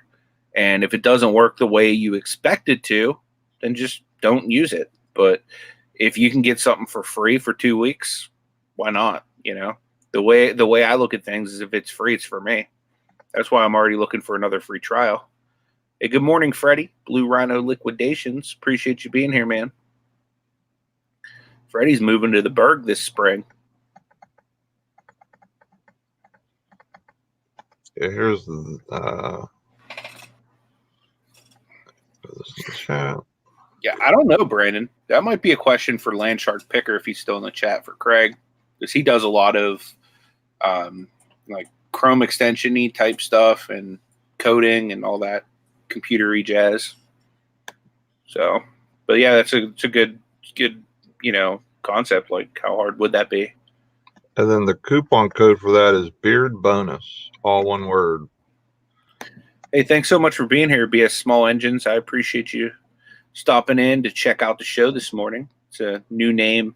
And if it doesn't work the way you expect it to, then just don't use it. But if you can get something for free for 2 weeks, why not? You know, the way I look at things is if it's free, it's for me. That's why I'm already looking for another free trial. Hey, good morning, Freddie. Blue Rhino Liquidations. Appreciate you being here, man. Freddie's moving to the Berg this spring. Yeah, here's the chat. Yeah, I don't know, Brandon. That might be a question for Landshark Picker if he's still in the chat for Craig, because he does a lot of like Chrome extension-y type stuff and coding and all that computer-y jazz. So, but yeah, it's a good concept. Like, how hard would that be? And then the coupon code for that is Beard Bonus, all one word. Hey, thanks so much for being here, BS Small Engines. I appreciate you stopping in to check out the show this morning. It's a new name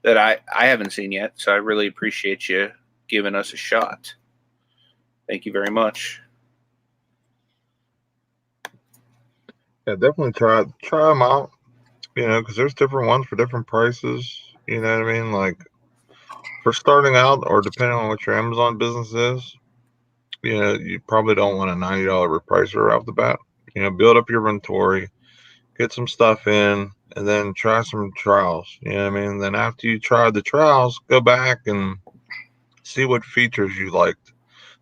that I haven't seen yet, so I really appreciate you giving us a shot. Thank you very much. Yeah, definitely try them out, because there's different ones for different prices. You know what I mean? Like, for starting out, or depending on what your Amazon business is, you probably don't want a $90 repricer off the bat. Build up your inventory, get some stuff in, and then try some trials. You know what I mean? Then after you try the trials, go back and see what features you liked.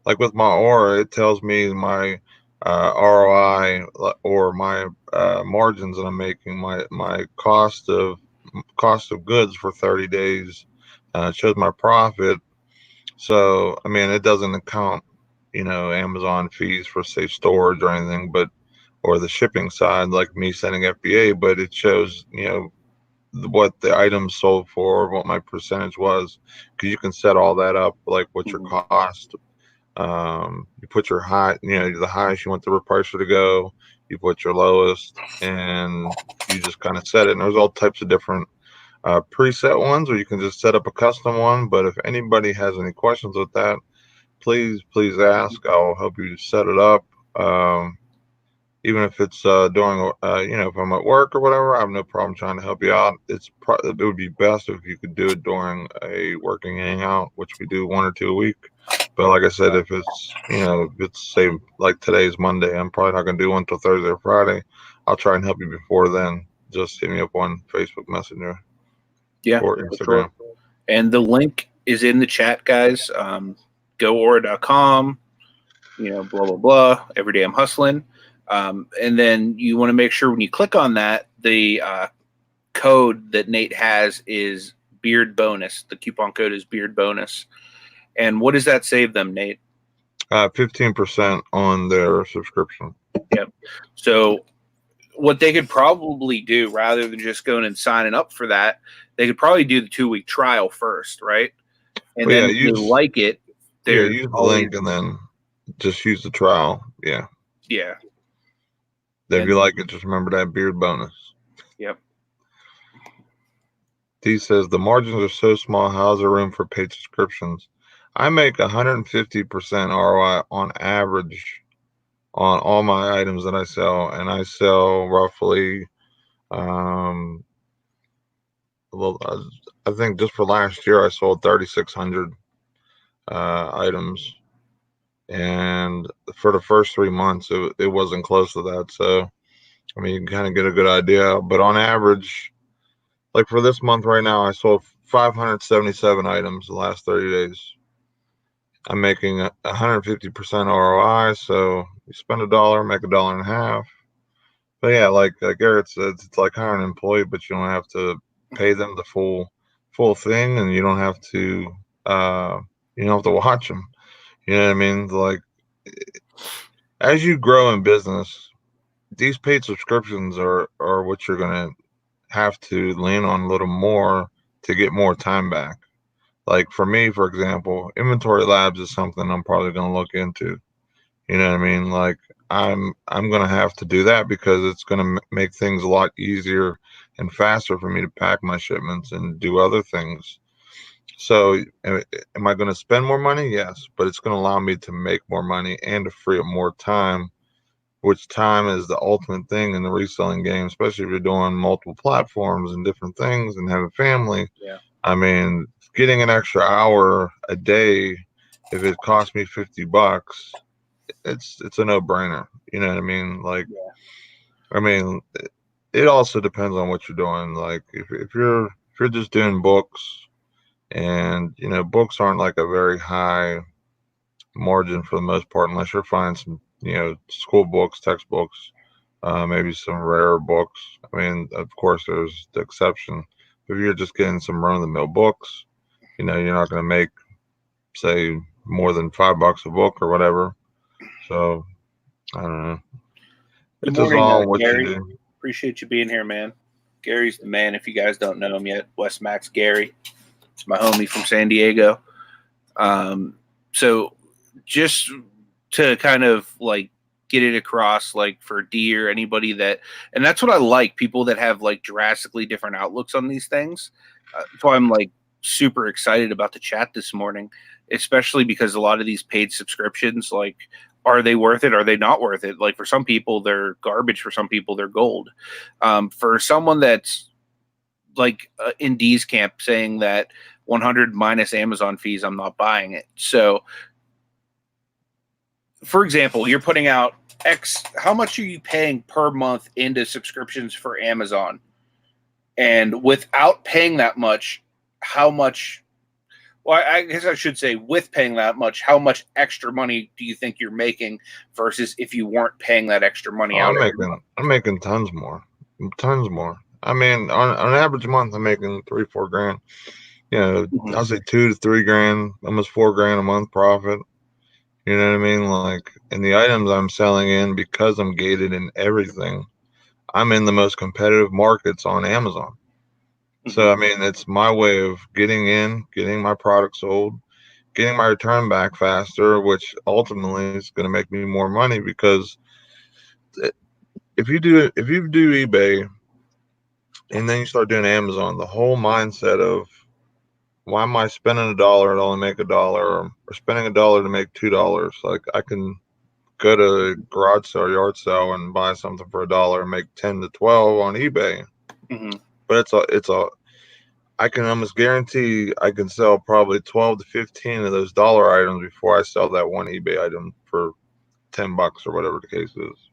Like with my Aura, it tells me my ROI or my margins that I'm making, my cost of goods for 30 days. It shows my profit. So, I mean, it doesn't account, Amazon fees for, say, storage or anything, or the shipping side, like me sending FBA, but it shows, what the items sold for, what my percentage was, because you can set all that up, like what your cost. You put your high, the highest you want the repricer to go, you put your lowest, and you just kind of set it. And there's all types of different preset ones, or you can just set up a custom one. But if anybody has any questions with that, please ask. I'll help you set it up. Even if it's during, if I'm at work or whatever, I have no problem trying to help you out. It would be best if you could do it during a working hangout, which we do 1 or 2 a week. But like I said, if it's say like today's Monday, I'm probably not gonna do one till Thursday or Friday. I'll try and help you before then. Just hit me up on Facebook Messenger, or Instagram. Sure. And the link is in the chat, guys. GoAura.com. Blah blah blah. Every day I'm hustling. And then you want to make sure when you click on that, the code that Nate has is Beard Bonus. The coupon code is Beard Bonus. And what does that save them, Nate? 15% on their subscription. Yep. So what they could probably do, rather than just going and signing up for that, they could probably do the 2-week trial first, right? And then if you like it, use the link and then just use the trial. Yeah. Yeah. If you like it, just remember that Beard Bonus. Yep. D says the margins are so small. How's there room for paid subscriptions? I make 150% ROI on average on all my items that I sell, and I sell roughly, I think just for last year I sold 3,600 items, and for the first 3 months it wasn't close to that. So I mean, you can kind of get a good idea, but on average, like for this month right now, I sold 577 items the last 30 days. I'm making 150% ROI, so you spend $1, make $1.50. But yeah, like Garrett said, it's like hiring an employee, but you don't have to pay them the full thing, and you don't have to watch them. You know what I mean? Like, as you grow in business, these paid subscriptions are what you're gonna have to lean on a little more to get more time back. Like for me, for example, Inventory Labs is something I'm probably going to look into. You know what I mean? Like I'm going to have to do that because it's going to make things a lot easier and faster for me to pack my shipments and do other things. So am I going to spend more money? Yes, but it's going to allow me to make more money and to free up more time, which time is the ultimate thing in the reselling game, especially if you're doing multiple platforms and different things and have a family. Yeah. I mean, getting an extra hour a day, if it costs me $50, it's a no-brainer. You know what I mean? Like, Yeah. I mean, it also depends on what you're doing. Like, if you're just doing books, and books aren't like a very high margin for the most part, unless you're finding some school books, textbooks, maybe some rare books. I mean, of course, there's the exception. If you're just getting some run-of-the-mill books, you're not going to make, say, more than $5 a book or whatever. So I don't know. Good It's just morning, all what Gary. you do. Appreciate you being here, man. Gary's the man. If you guys don't know him yet, West Max Gary. It's my homie from San Diego. So just to kind of like get it across, like for D or anybody that, and that's what I like, people that have like drastically different outlooks on these things. So I'm like super excited about the chat this morning, especially because a lot of these paid subscriptions, like, are they worth it? Are they not worth it? Like for some people, they're garbage. For some people, they're gold. For someone that's like in D's camp saying that 100 minus Amazon fees, I'm not buying it. So, for example, you're putting out X, how much are you paying per month into subscriptions for Amazon? And without paying that much, how much, well, I guess I should say with paying that much, how much extra money do you think you're making versus if you weren't paying that extra money out? I'm making tons more. I mean, on an average month, I'm making $3-4 grand. I'll say $2 to $3 grand, almost $4 grand a month profit. You know what I mean? Like, and the items I'm selling in, because I'm gated in everything, I'm in the most competitive markets on Amazon. So, I mean, it's my way of getting my product sold, getting my return back faster, which ultimately is going to make me more money, because if you do eBay and then you start doing Amazon, the whole mindset of, why am I spending $1 to only make $1, or spending $1 to make $2? Like, I can go to a garage sale, yard sale, and buy something for $1 and make 10 to 12 on eBay. But I can almost guarantee I can sell probably 12 to 15 of those dollar items before I sell that one eBay item for $10 or whatever the case is.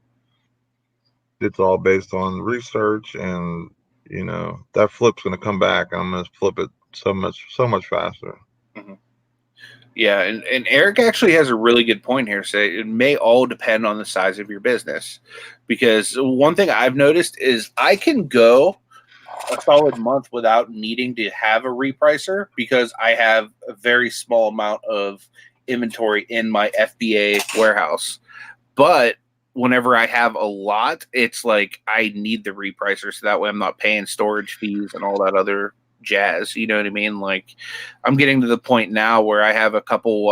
It's all based on research, and that flip's going to come back, and I'm going to flip it so much faster. Yeah, and Eric actually has a really good point here. Say it may all depend on the size of your business, because one thing I've noticed is I can go a solid month without needing to have a repricer, because I have a very small amount of inventory in my FBA warehouse. But whenever I have a lot, it's like I need the repricer, so that way I'm not paying storage fees and all that other jazz. You know what I mean? Like, I'm getting to the point now where I have a couple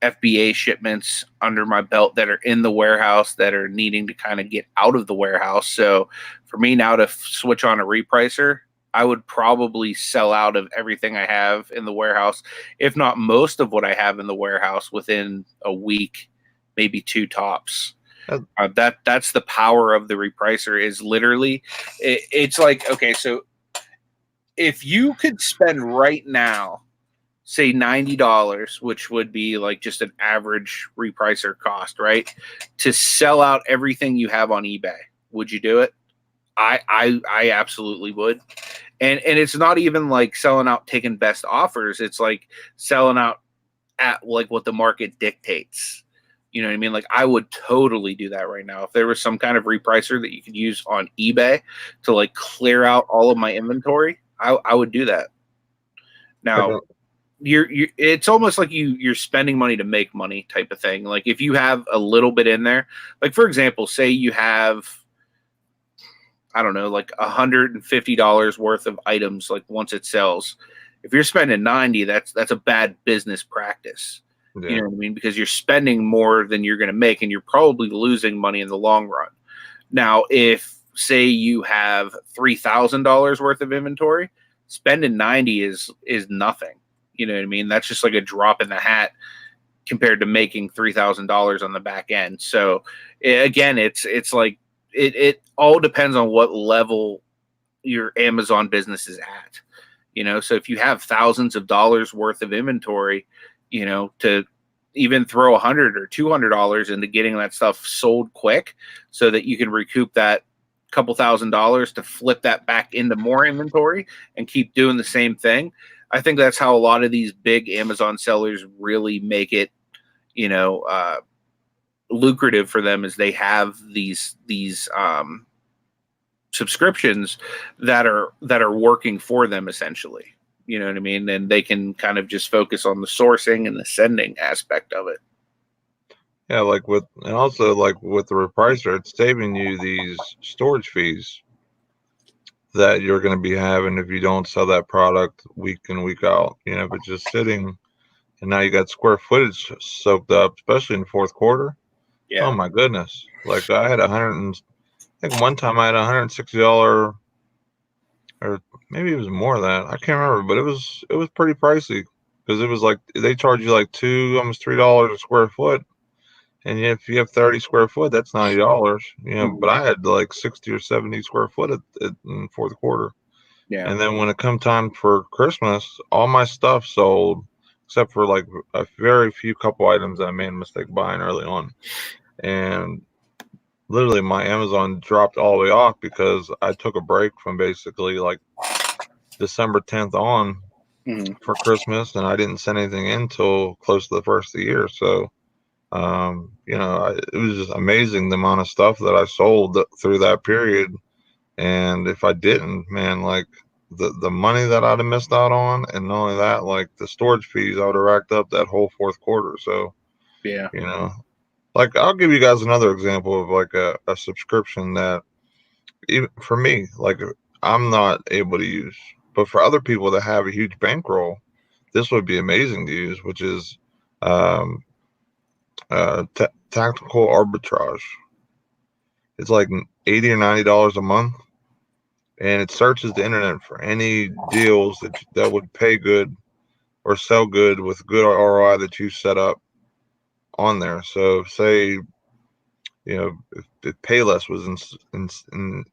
FBA shipments under my belt that are in the warehouse that are needing to kind of get out of the warehouse. So for me now to switch on a repricer, I would probably sell out of everything I have in the warehouse, if not most of what I have in the warehouse, within a week, maybe 2 tops. That's the power of the repricer. Is literally, it's like, okay, so if you could spend right now, say $90, which would be like just an average repricer cost, right, to sell out everything you have on eBay, would you do it? I absolutely would. And it's not even like selling out, taking best offers. It's like selling out at like what the market dictates. You know what I mean? Like, I would totally do that right now. If there was some kind of repricer that you could use on eBay to like clear out all of my inventory, I would do that. Now, it's almost like you're spending money to make money type of thing. Like, if you have a little bit in there, like for example, say you have, I don't know, like $150 worth of items, like once it sells, if you're spending 90, that's a bad business practice. Yeah. You know what I mean? Because you're spending more than you're going to make, and you're probably losing money in the long run. Now, if say you have $3,000 worth of inventory, spending 90 is nothing. You know what I mean? That's just like a drop in the hat compared to making $3,000 on the back end. So again, it's like it all depends on what level your Amazon business is at. You know, so if you have thousands of dollars worth of inventory, you know, to even throw $100 or $200 into getting that stuff sold quick so that you can recoup that couple $1,000s to flip that back into more inventory and keep doing the same thing. I think that's how a lot of these big Amazon sellers really make it, you know, lucrative for them, is they have these subscriptions that are working for them essentially. You know what I mean? And they can kind of just focus on the sourcing and the sending aspect of it. Yeah, like with the repricer, it's saving you these storage fees that you're going to be having if you don't sell that product week in, week out. You know, if it's just sitting and now you got square footage soaked up, especially in the fourth quarter. Yeah. Oh my goodness. Like I had I think one time I had $160, or maybe it was more than that. I can't remember, but it was pretty pricey because it was like they charge you like almost $3 a square foot. And if you have 30 square foot, that's $90, you know, but I had like 60 or 70 square foot in the fourth quarter. Yeah. And then when it come time for Christmas, all my stuff sold except for like a very few couple items that I made a mistake buying early on. And literally my Amazon dropped all the way off because I took a break from basically like December 10th on for Christmas, and I didn't send anything in until close to the first of the year. So you know, it was just amazing the amount of stuff that I sold through that period. And if I didn't, man, like the money that I'd have missed out on, and not only that, like the storage fees, I would have racked up that whole fourth quarter. So, yeah, you know, like I'll give you guys another example of like a subscription that even for me, like I'm not able to use, but for other people that have a huge bankroll, this would be amazing to use, which is tactical arbitrage. It's like $80 or $90 a month, and it searches the internet for any deals that would pay good or sell good with good ROI that you set up on there. So, say you know if Payless was in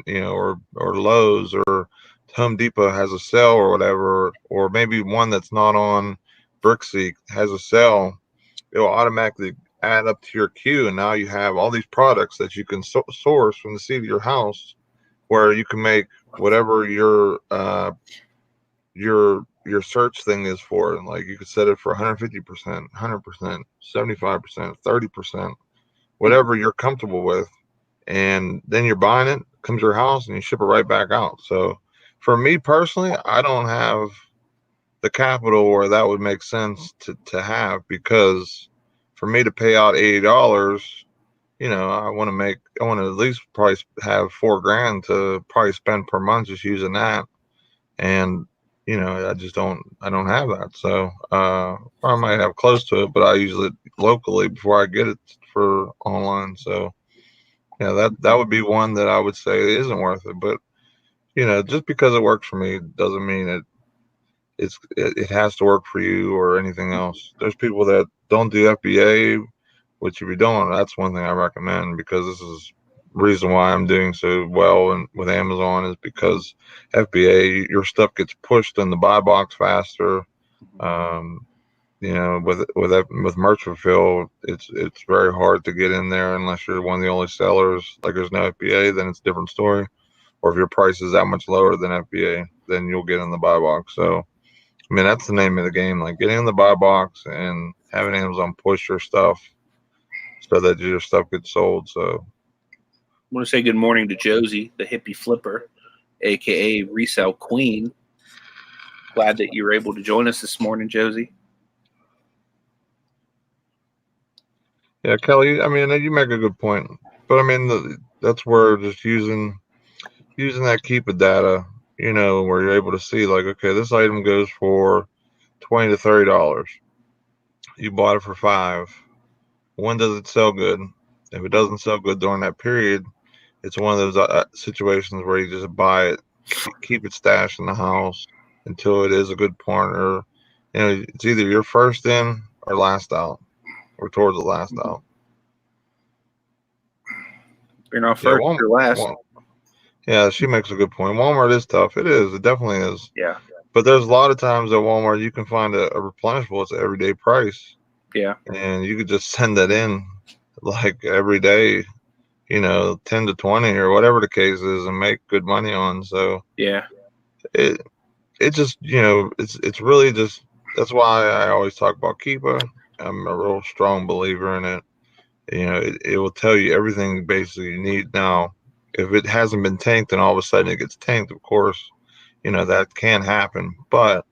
you know, or Lowe's or Home Depot has a sale or whatever, or maybe one that's not on Brixie has a sale, it will automatically add up to your queue, and now you have all these products that you can source from the seat of your house, where you can make whatever your search thing is for. And like you could set it for 150%, 100%, 75%, 30%, whatever you're comfortable with, and then you're buying it, comes to your house, and you ship it right back out. So for me personally, I don't have the capital where that would make sense to have, because for me to pay out $80, you know, I want to at least probably have $4,000 to probably spend per month just using that. And, you know, I don't have that. So, I might have close to it, but I use it locally before I get it for online. So, yeah, that would be one that I would say isn't worth it. But, you know, just because it works for me doesn't mean it has to work for you or anything else. There's people that don't do FBA, which if you don't, that's one thing I recommend, because this is reason why I'm doing so well and with Amazon is because FBA, your stuff gets pushed in the buy box faster. You know, with merch fulfill, it's very hard to get in there unless you're one of the only sellers. Like there's no FBA, then it's a different story. Or if your price is that much lower than FBA, then you'll get in the buy box. So I mean, that's the name of the game, like getting in the buy box and having Amazon push your stuff so that your stuff gets sold. So I want to say good morning to Josie, the hippie flipper, aka Resell Queen. Glad that you were able to join us this morning, Josie. yeah, Kelly, I mean, you make a good point, but I mean, that's where just using that Keepa data, you know, where you're able to see like, okay, this item goes for $20 to $30. You bought it for $5. When does it sell good? If it doesn't sell good during that period, it's one of those situations where you just buy it keep it stashed in the house until it is a good point, or it's either you're first in or last out, or towards the last out. You're not first, you're last. Yeah, she makes a good point. Walmart is tough. It is. It definitely is. Yeah. But there's a lot of times at Walmart you can find a replenishable. It's an everyday price. Yeah. And you could just send that in like every day, 10 to 20 or whatever the case is, and make good money on. So yeah, it just, it's really just, that's why I always talk about Keepa. I'm a real strong believer in it. It will tell you everything basically you need. Now, if it hasn't been tanked and all of a sudden it gets tanked, of course, that can happen. But,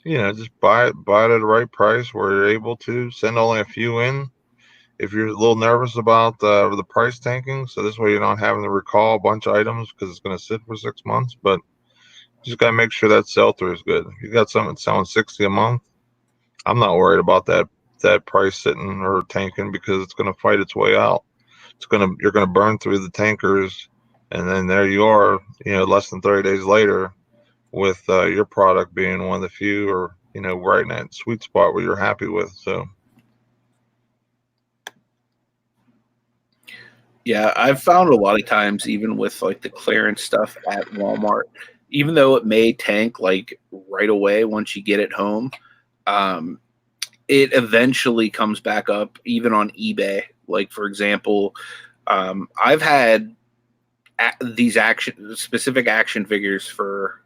just buy it at the right price where you're able to send only a few in. If you're a little nervous about the price tanking, so this way you're not having to recall a bunch of items because it's going to sit for 6 months. But you just got to make sure that sell-through is good. If you got something selling $60 a month, I'm not worried about that price sitting or tanking, because it's going to fight its way out. You're going to burn through the tankers, and then there you are, less than 30 days later with your product being one of the few, or right in that sweet spot where you're happy with. So yeah, I've found a lot of times, even with like the clearance stuff at Walmart, even though it may tank like right away once you get it home, it eventually comes back up, even on eBay. Like, for example, I've had these specific action figures for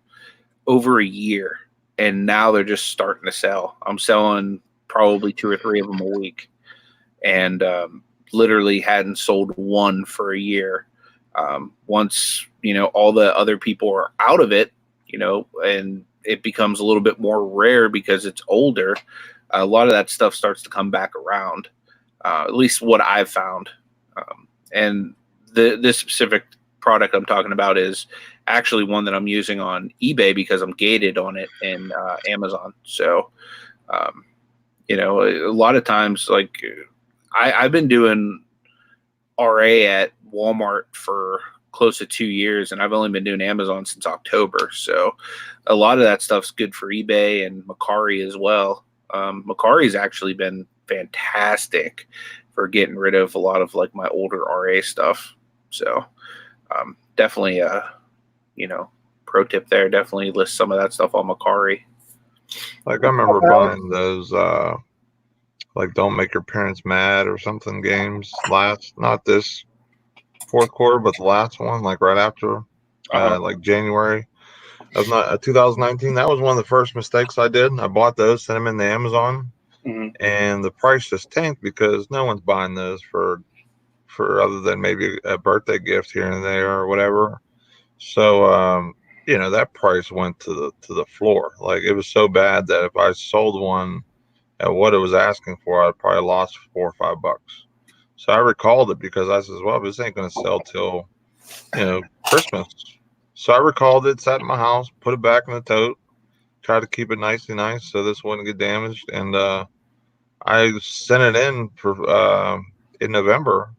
over a year, and now they're just starting to sell. I'm selling probably 2 or 3 of them a week, and literally hadn't sold one for a year. Once all the other people are out of it, and it becomes a little bit more rare because it's older, a lot of that stuff starts to come back around. At least what I've found. And this specific product I'm talking about is actually one that I'm using on eBay because I'm gated on it in Amazon. So, a lot of times, like I've been doing RA at Walmart for close to 2 years, and I've only been doing Amazon since October. So a lot of that stuff's good for eBay and Mercari as well. Mercari's actually been fantastic for getting rid of a lot of like my older RA stuff. So definitely pro tip there, definitely list some of that stuff on Mercari. Like I remember buying those like Don't Make Your Parents Mad or something games not this fourth quarter, but the last one, like right after like January of 2019. That was one of the first mistakes I did. I bought those, sent them into Amazon, and the price just tanked because no one's buying those for other than maybe a birthday gift here and there or whatever. So that price went to the floor. Like, it was so bad that if I sold one at what it was asking for, I'd probably lost $4 or $5. So I recalled it because I said, well, this ain't going to sell till Christmas. So I recalled it, sat in my house, put it back in the tote, tried to keep it nicely nice so this wouldn't get damaged. And I sent it in for in November,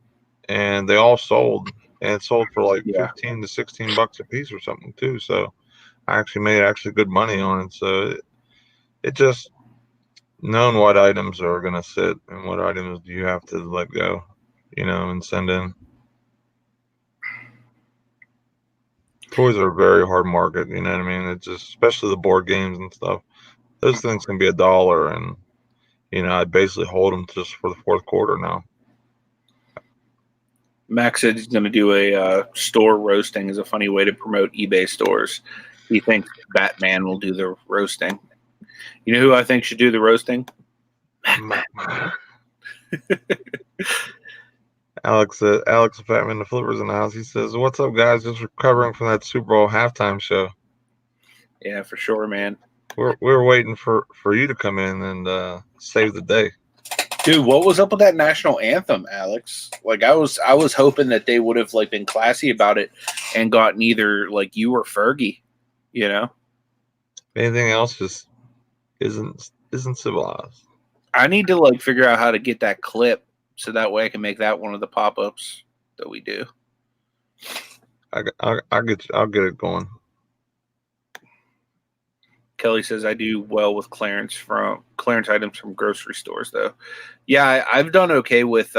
and they all sold. And it sold for like $15 to $16 a piece or something too. So I actually made good money on it. So it just, knowing what items are going to sit and what items you have to let go, and send in. Toys are a very hard market, you know what I mean? It's just, especially the board games and stuff. Those things can be $1, and I basically hold them just for the fourth quarter now. Max said he's going to do a store roasting as a funny way to promote eBay stores. He thinks Batman will do the roasting. You know who I think should do the roasting? Alex Fatman, the Flippers in the house. He says, "What's up, guys? Just recovering from that Super Bowl halftime show." Yeah, for sure, man. We're waiting for you to come in and save the day. Dude, what was up with that national anthem, Alex? Like, I was hoping that they would have like been classy about it and gotten either like you or Fergie, Anything else just isn't civilized. I need to like figure out how to get that clip so that way I can make that one of the pop-ups that we do. I'll get it going. Kelly says I do well with clearance items from grocery stores, though. Yeah, I've done okay with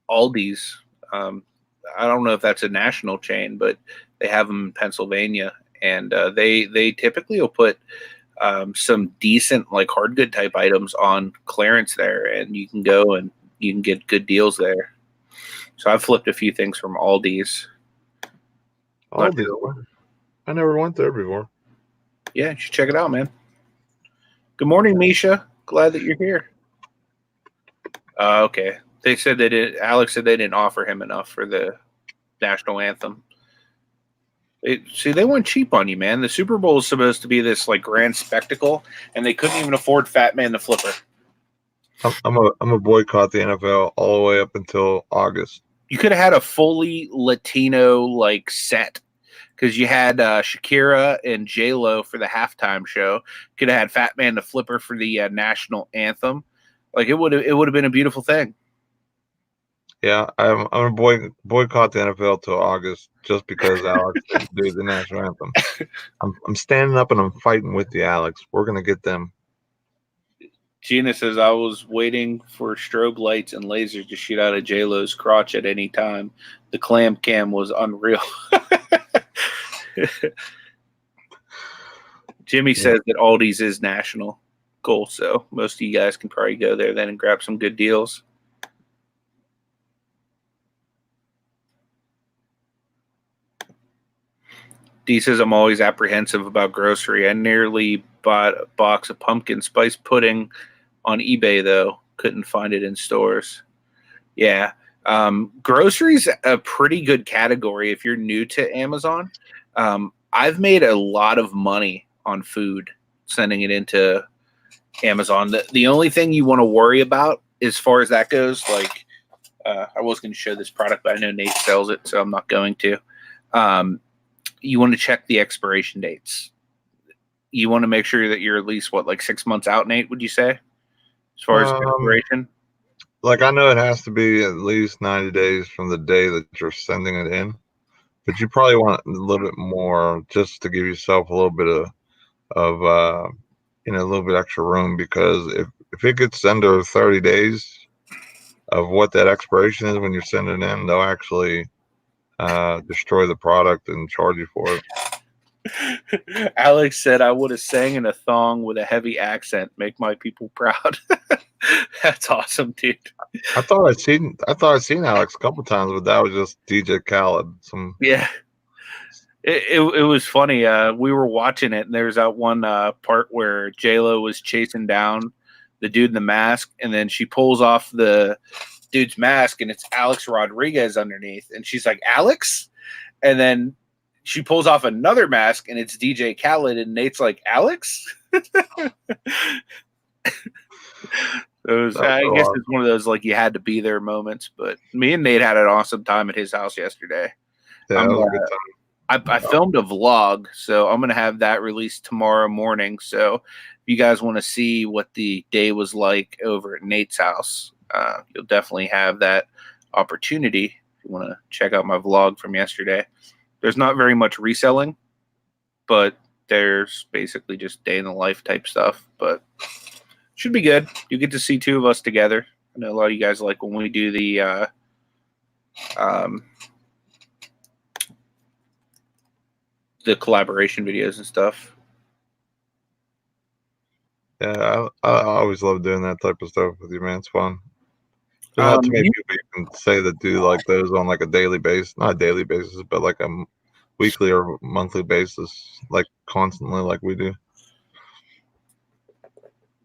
Aldi's. I don't know if that's a national chain, but they have them in Pennsylvania, and they typically will put some decent like hard good type items on clearance there, and you can go and you can get good deals there. So I've flipped a few things from Aldi's. Aldi's. I never went there before. Yeah, you should check it out, man. Good morning, Misha. Glad that you're here. Okay. They said they did. Alex said they didn't offer him enough for the national anthem. They went cheap on you, man. The Super Bowl is supposed to be this like grand spectacle, and they couldn't even afford Fat Man the Flipper. I'm a boycott the NFL all the way up until August. You could have had a fully Latino like set. Because you had Shakira and J-Lo for the halftime show. Could have had Fat Man the Flipper for the national anthem. Like it would have been a beautiful thing. Yeah, I'm gonna boycott the NFL till August just because Alex didn't do the national anthem. I'm standing up and I'm fighting with you, Alex. We're gonna get them. Gina says I was waiting for strobe lights and lasers to shoot out of J-Lo's crotch at any time. The clam cam was unreal. Jimmy says that Aldi's is national. Cool. So most of you guys can probably go there then and grab some good deals. D says I'm always apprehensive about grocery. I nearly bought a box of pumpkin spice pudding on eBay, though. Couldn't find it in stores. Yeah. Groceries a pretty good category if you're new to Amazon. I've made a lot of money on food sending it into Amazon. The only thing you want to worry about as far as that goes, like I was going to show this product, but I know Nate sells it, so I'm not going to. You want to check the expiration dates. You want to make sure that you're at least, like 6 months out, Nate, would you say? As far as expiration? Like, I know it has to be at least 90 days from the day that you're sending it in, but you probably want a little bit more just to give yourself a little bit of a little bit extra room, because if it gets under 30 days of what that expiration is when you're sending it in, they'll actually destroy the product and charge you for it. Alex said I would have sang in a thong with a heavy accent, make my people proud. That's awesome, dude. I thought I'd seen Alex a couple times, but that was just DJ Khaled. Yeah. It was funny. We were watching it, and there's that one part where J-Lo was chasing down the dude in the mask, and then she pulls off the dude's mask, and it's Alex Rodriguez underneath, and she's like, Alex? And then she pulls off another mask, and it's DJ Khaled, and Nate's like, Alex? I guess it's one of those like you had to be there moments, but me and Nate had an awesome time at his house yesterday. Yeah, it was a good time. I filmed a vlog, so I'm going to have that released tomorrow morning. So if you guys want to see what the day was like over at Nate's house, you'll definitely have that opportunity if you want to check out my vlog from yesterday. There's not very much reselling, but there's basically just day in the life type stuff, but should be good. You get to see two of us together. I know a lot of you guys like when we do the collaboration videos and stuff. Yeah, I always love doing that type of stuff with you, man. It's fun. There's not too many people you can say that do like those on like a daily basis, not a daily basis, but like a weekly or monthly basis, like constantly, like we do.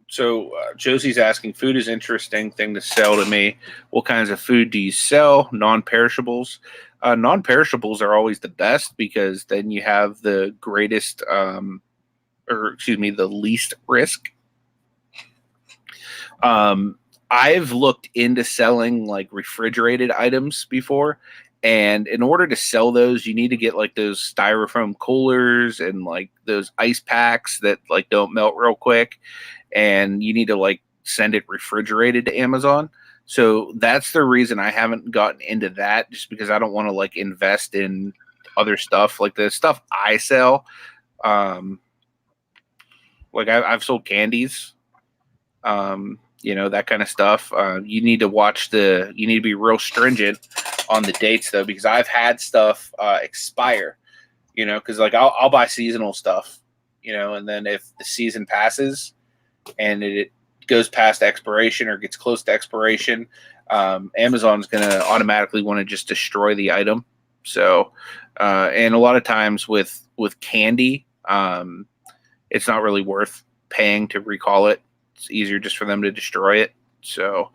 So Josie's asking, food is interesting thing to sell to me. What kinds of food do you sell? Non-perishables. Non-perishables are always the best because then you have the greatest, the least risk. I've looked into selling like refrigerated items before, and in order to sell those, you need to get like those styrofoam coolers and like those ice packs that like don't melt real quick, and you need to like send it refrigerated to Amazon. So that's the reason I haven't gotten into that, just because I don't want to like invest in other stuff. Like the stuff I sell, Like I've sold candies, that kind of stuff. You need to you need to be real stringent on the dates though, because I've had stuff expire, because like I'll buy seasonal stuff, and then if the season passes and it goes past expiration or gets close to expiration, Amazon's going to automatically want to just destroy the item. So, and a lot of times with candy, it's not really worth paying to recall it. It's easier just for them to destroy it. So,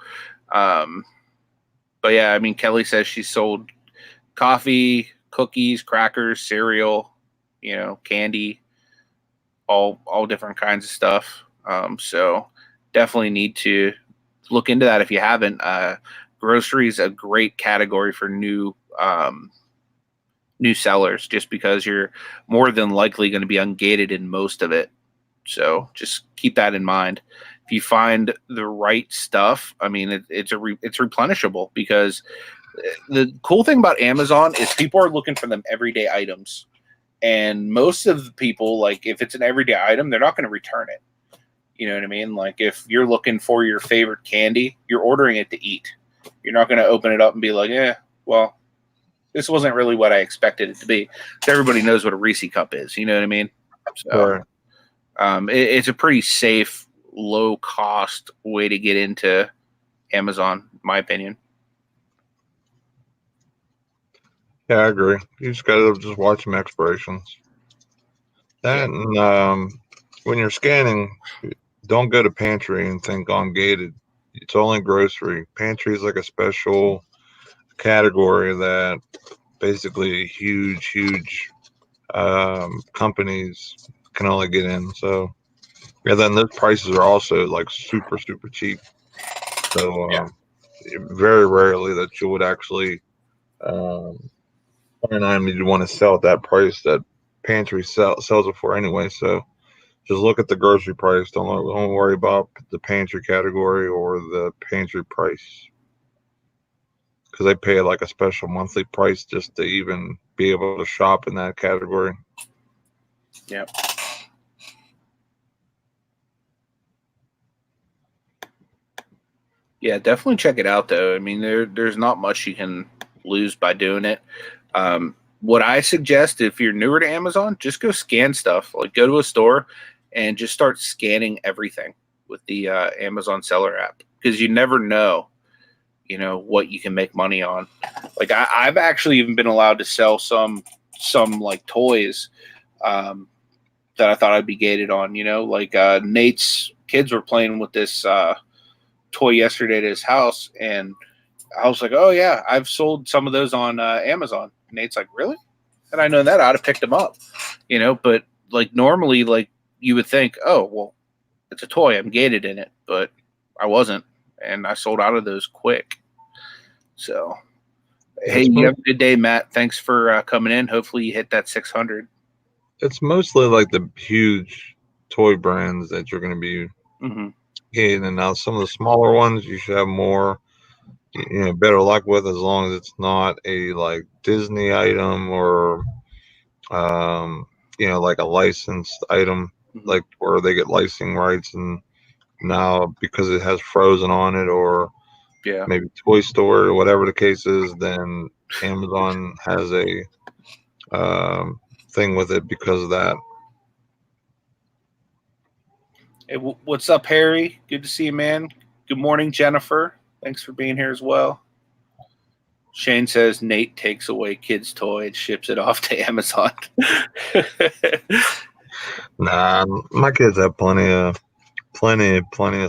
but yeah, I mean, Kelly says she sold coffee, cookies, crackers, cereal, candy, all different kinds of stuff. So definitely need to look into that if you haven't. Grocery is a great category for new sellers, just because you're more than likely going to be ungated in most of it. So just keep that in mind. If you find the right stuff, I mean, it's replenishable, because the cool thing about Amazon is people are looking for them everyday items. And most of the people, like if it's an everyday item, they're not going to return it. You know what I mean? Like if you're looking for your favorite candy, you're ordering it to eat. You're not going to open it up and be like, well, this wasn't really what I expected it to be. So everybody knows what a Reese cup is. You know what I mean? So it's a pretty safe, low cost way to get into Amazon, in my opinion. Yeah, I agree. You just gotta just watch some expirations. That and when you're scanning, don't go to pantry and think ungated. It's only grocery. Pantry is like a special category that basically huge companies can only get in. So yeah, then those prices are also like super cheap. So very rarely that you would actually find an item you'd want to sell at that price that pantry sells it for anyway. So just look at the grocery price. Don't worry about the pantry category or the pantry price, because they pay like a special monthly price just to even be able to shop in that category. Yep. Yeah, definitely check it out though. I mean, there's not much you can lose by doing it. What I suggest, if you're newer to Amazon, just go scan stuff. Like go to a store and just start scanning everything with the Amazon seller app, because you never know, what you can make money on. Like I've actually even been allowed to sell some like toys that I thought I'd be gated on. Like Nate's kids were playing with this toy yesterday at his house, and I was like, oh yeah, I've sold some of those on Amazon. And Nate's like, really? And I know that I'd have picked them up, but like normally, like you would think, oh, well, it's a toy, I'm gated in it, but I wasn't. And I sold out of those quick. So, hey, you have a good day, Matt. Thanks for coming in. Hopefully you hit that 600. It's mostly like the huge toy brands that you're going to be getting. And now some of the smaller ones you should have more, better luck with, as long as it's not a like Disney item or, like a licensed item, like where they get licensing rights. And now because it has Frozen on it, or maybe Toy Story or whatever the case is, then Amazon has a thing with it because of that. Hey, what's up, Harry? Good to see you, man. Good morning, Jennifer. Thanks for being here as well. Shane says Nate takes away kids' toy and ships it off to Amazon. Nah, my kids have plenty of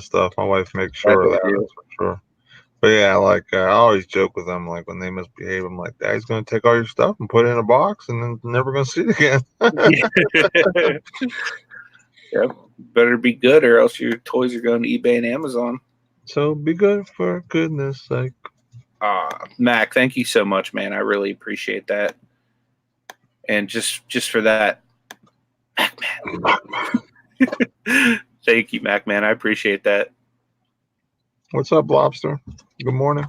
stuff. My wife makes sure of that. That's for sure. But yeah, like I always joke with them, like when they misbehave, I'm like, Dad's gonna take all your stuff and put it in a box, and then never gonna see it again. Yep. Better be good, or else your toys are going to eBay and Amazon. So be good, for goodness sake. Mac, thank you so much, man. I really appreciate that. And just for that, Mac man. Thank you, Mac man. I appreciate that. What's up, Lobster? Good morning.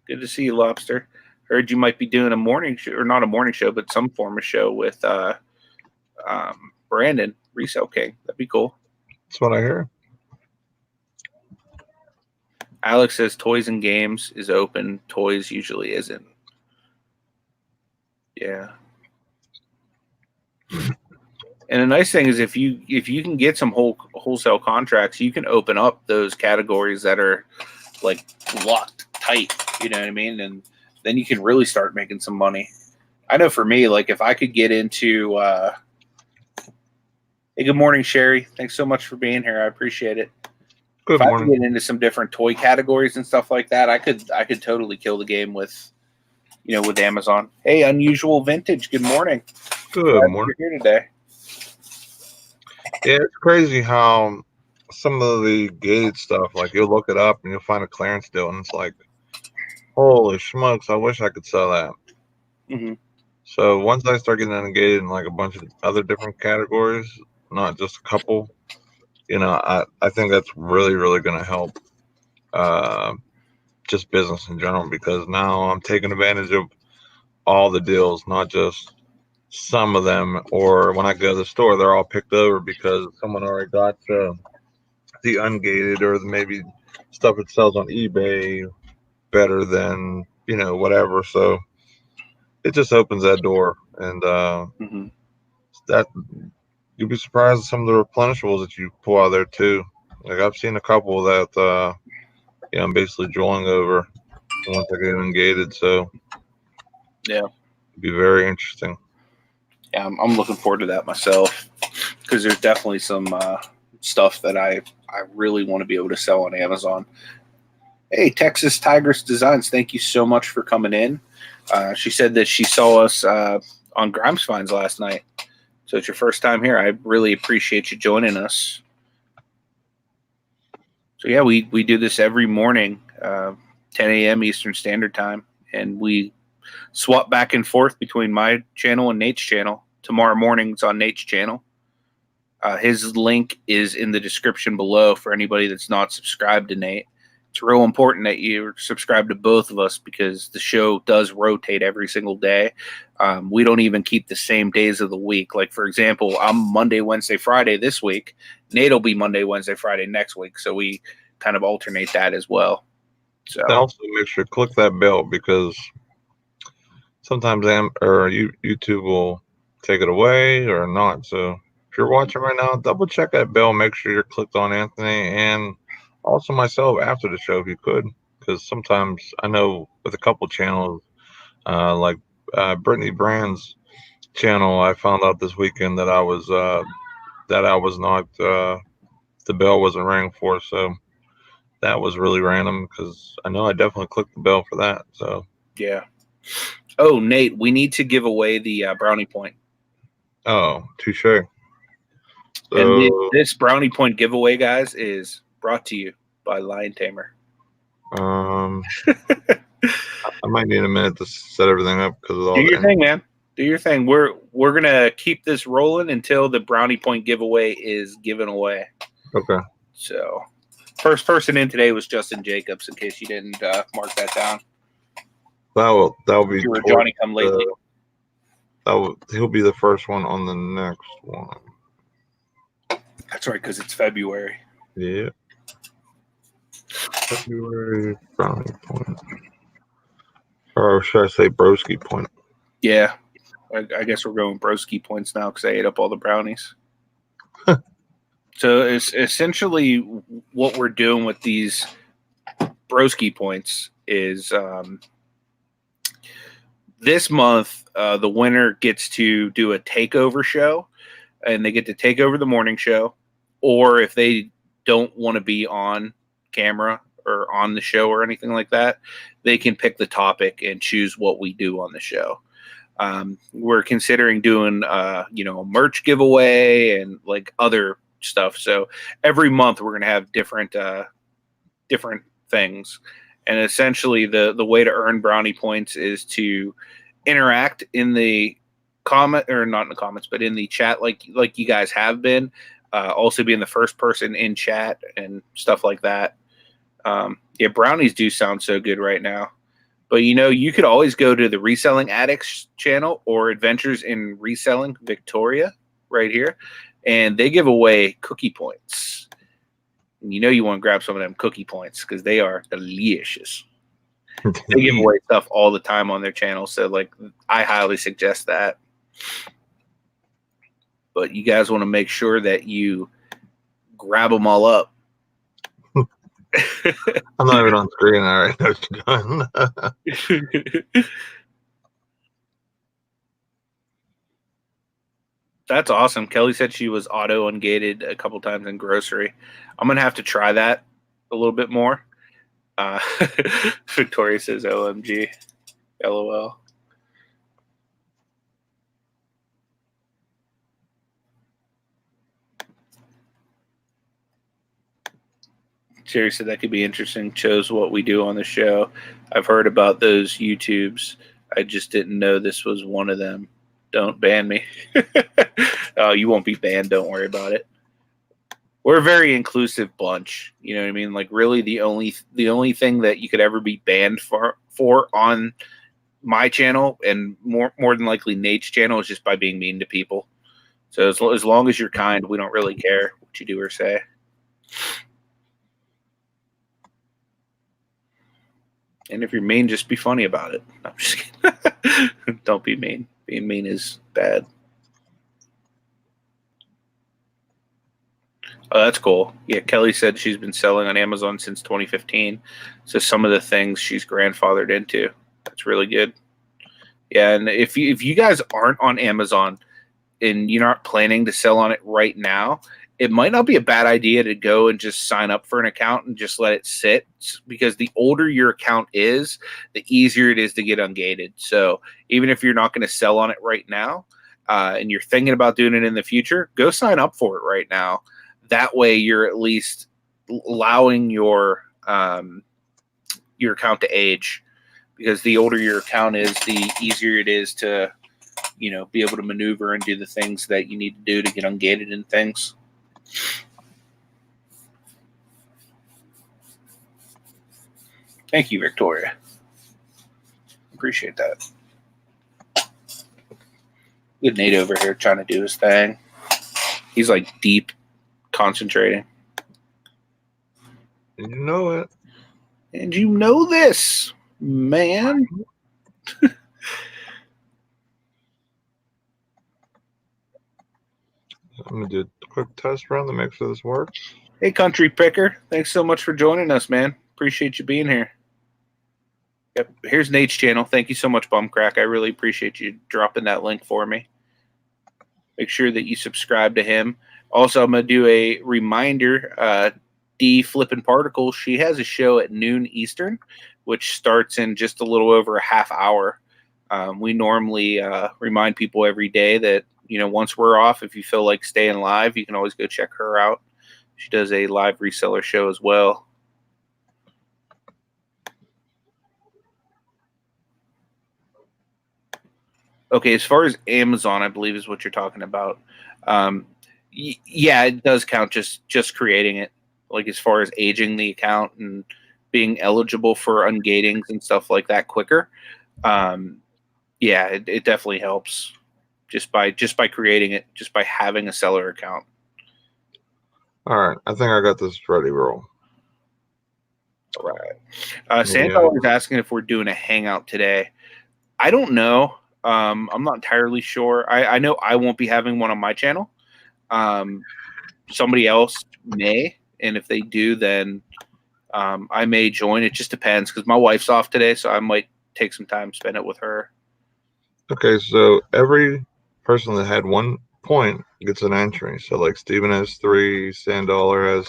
Good to see you, Lobster. Heard you might be doing a morning show, or not a morning show, but some form of show with Brandon. Resale King. That'd be cool. That's what I hear. Alex says toys and games is open. Toys usually isn't. Yeah. And the nice thing is if you can get some wholesale contracts, you can open up those categories that are like locked tight. You know what I mean? And then you can really start making some money. I know for me, like if I could get into hey, good morning, Sherry. Thanks so much for being here. I appreciate it. Good If morning. I could get into some different toy categories and stuff like that, I could totally kill the game with, with Amazon. Hey, Unusual Vintage. Good morning. Good morning. You're here today. Yeah, it's crazy how some of the gated stuff, like you'll look it up and you'll find a clearance deal, and it's like, holy smokes, I wish I could sell that. Mm-hmm. So once I start getting engaged in like a bunch of other different categories, not just a couple, I think that's really, really going to help just business in general, because now I'm taking advantage of all the deals, not just some of them, or when I go to the store, they're all picked over because someone already got the ungated or maybe stuff that sells on eBay better than, whatever. So it just opens that door, and that you'd be surprised at some of the replenishables that you pull out of there too. Like I've seen a couple that I'm basically drawing over once I get ungated. So yeah, it'd be very interesting. Yeah, I'm looking forward to that myself, because there's definitely some stuff that I really want to be able to sell on Amazon. Hey, Texas Tigress Designs, thank you so much for coming in. She said that she saw us on Grimes Finds last night. So it's your first time here. I really appreciate you joining us. So yeah, we do this every morning, 10 a.m. Eastern Standard Time, and we swap back and forth between my channel and Nate's channel. Tomorrow morning it's on Nate's channel. His link is in the description below for anybody that's not subscribed to Nate. It's real important that you subscribe to both of us, because the show does rotate every single day. We don't even keep the same days of the week. Like, for example, I'm Monday, Wednesday, Friday this week. Nate will be Monday, Wednesday, Friday next week. So we kind of alternate that as well. So also make sure to click that bell, because sometimes YouTube will take it away or not. So if you're watching right now, double check that bell. Make sure you're clicked on Anthony and also myself after the show if you could, because sometimes I know with a couple channels, like Brittany Brand's channel, I found out this weekend that I was not the bell wasn't ringing for. So that was really random, because I know I definitely clicked the bell for that. So yeah. Oh, Nate, we need to give away the brownie point. Oh, touche. So, And this brownie point giveaway, guys, is brought to you by Lion Tamer. I might need a minute to set everything up because of all. Do your thing, man. Do your thing. We're gonna keep this rolling until the brownie point giveaway is given away. Okay. So, first person in today was Justin Jacobs. In case you didn't mark that down. That'll be. You were Johnny come lately. He'll be the first one on the next one. That's right, because it's February. Yeah. February brownie point. Or should I say broski point? Yeah. I guess we're going broski points now because I ate up all the brownies. So it's essentially what we're doing with these broski points is this month the winner gets to do a takeover show, and they get to take over the morning show, or if they don't want to be on camera or on the show or anything like that, they can pick the topic and choose what we do on the show. We're considering doing a merch giveaway and like other stuff. So every month we're gonna have different things. And essentially the way to earn brownie points is to interact in the comment, or not in the comments, but in the chat like you guys have been. Also being the first person in chat and stuff like that. Yeah, brownies do sound so good right now. But you could always go to the Reselling Addicts channel or Adventures in Reselling Victoria right here, and they give away cookie points. And you know you want to grab some of them cookie points because they are delicious. They give away stuff all the time on their channel, so like I highly suggest that. But you guys want to make sure that you grab them all up. I'm not even on screen. All right, no, you're done. That's awesome. Kelly said she was auto ungated a couple times in grocery. I'm gonna have to try that a little bit more. Victoria says, "OMG, LOL." Jerry said that could be interesting. Chose what we do on the show. I've heard about those YouTubes. I just didn't know this was one of them. Don't ban me. Oh, you won't be banned. Don't worry about it. We're a very inclusive bunch. You know what I mean? Like really the only thing that you could ever be banned for on my channel and more than likely Nate's channel is just by being mean to people. So as long as you're kind, we don't really care what you do or say. And if you're mean, just be funny about it. I'm just kidding. Don't be mean. Being mean is bad. Oh, that's cool. Yeah, Kelly said she's been selling on Amazon since 2015. So some of the things she's grandfathered into. That's really good. Yeah, and if you guys aren't on Amazon and you're not planning to sell on it right now, it might not be a bad idea to go and just sign up for an account and just let it sit, because the older your account is, the easier it is to get ungated. So even if you're not going to sell on it right now and you're thinking about doing it in the future, go sign up for it right now. That way you're at least allowing your account to age, because the older your account is, the easier it is to, you know, be able to maneuver and do the things that you need to do to get ungated and things. Thank you, Victoria. Appreciate that. Good Nate over here trying to do his thing. He's like deep concentrating. You know it. And you know this, man. I'm going to do a quick test run to make sure this works. Hey, Country Picker. Thanks so much for joining us, man. Appreciate you being here. Yep. Here's Nate's channel. Thank you so much, Bumcrack. I really appreciate you dropping that link for me. Make sure that you subscribe to him. Also, I'm going to do a reminder. D Flippin Particles, she has a show at noon Eastern, which starts in just a little over a half hour. We normally remind people every day that, you know, once we're off, if you feel like staying live, you can always go check her out. She does a live reseller show as well. Okay, as far as Amazon, I believe is what you're talking about. Yeah, it does count just creating it. Like as far as aging the account and being eligible for ungatings and stuff like that quicker. Yeah, it definitely helps just by creating it, just by having a seller account. All right, I think I got this ready, roll. All right. Santa was asking if we're doing a hangout today. I don't know. I'm not entirely sure. I know I won't be having one on my channel. Somebody else may, and if they do, then I may join. It just depends, because my wife's off today, so I might take some time, spend it with her. Okay, so every person that had 1 point gets an entry. So like Steven has 3, Sandaller has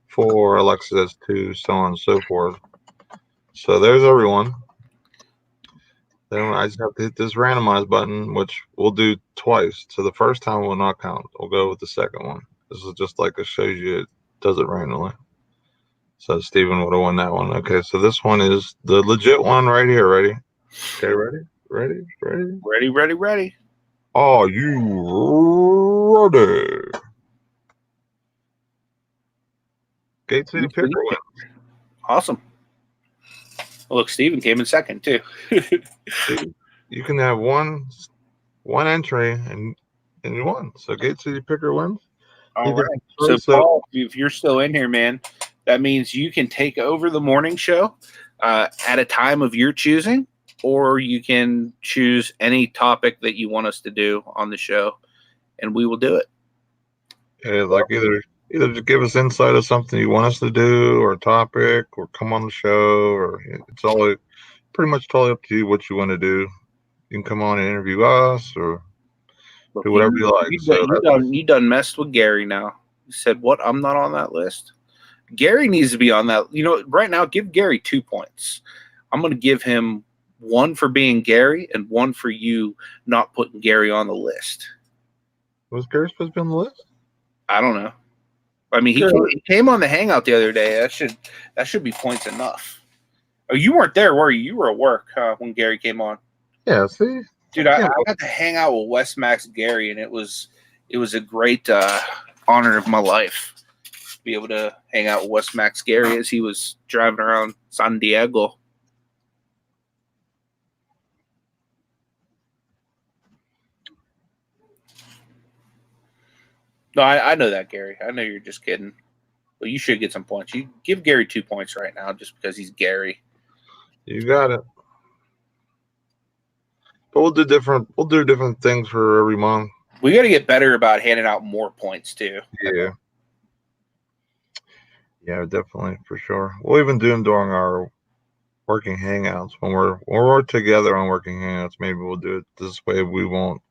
4, Alexis has 2, so on and so forth. So there's everyone. Then I just have to hit this randomize button, which we'll do twice. So the first time will not count. We'll go with the second one. This is just like it shows you it does it randomly. So Steven would have won that one. Okay, so this one is the legit one right here. Ready? Okay, ready? Ready? Ready? Ready, ready, ready. Are you ready? Gate City Picker wins. Awesome. Well, look, Steven came in second too. You can have one entry and you won. So Gate City Picker wins. All right. So, Paul, if you're still in here, man, that means you can take over the morning show at a time of your choosing, or you can choose any topic that you want us to do on the show, and we will do it. Yeah, like either just give us insight of something you want us to do, or a topic, or come on the show, or it's all pretty much totally up to you what you want to do. You can come on and interview us, or do whatever you like. You done messed with Gary now. You said, what? I'm not on that list. Gary needs to be on that. You know, right now, give Gary 2 points. I'm going to give him 1 for being Gary and 1 for you not putting Gary on the list. Was Gary supposed to be on the list? I don't know. I mean, he came on the Hangout the other day. That should be points enough. Oh, you weren't there, were you? You were at work when Gary came on. Yeah, see? Dude, I got to hang out with West Max Gary, and it was a great honor of my life to be able to hang out with West Max Gary as he was driving around San Diego. No, I know that, Gary. I know you're just kidding. But you should get some points. You give Gary 2 points right now just because he's Gary. You got it. But we'll do different things for every month. We got to get better about handing out more points too. Yeah, definitely, for sure. We'll even do them during our working hangouts when we're together on working hangouts. Maybe we'll do it this way. We won't.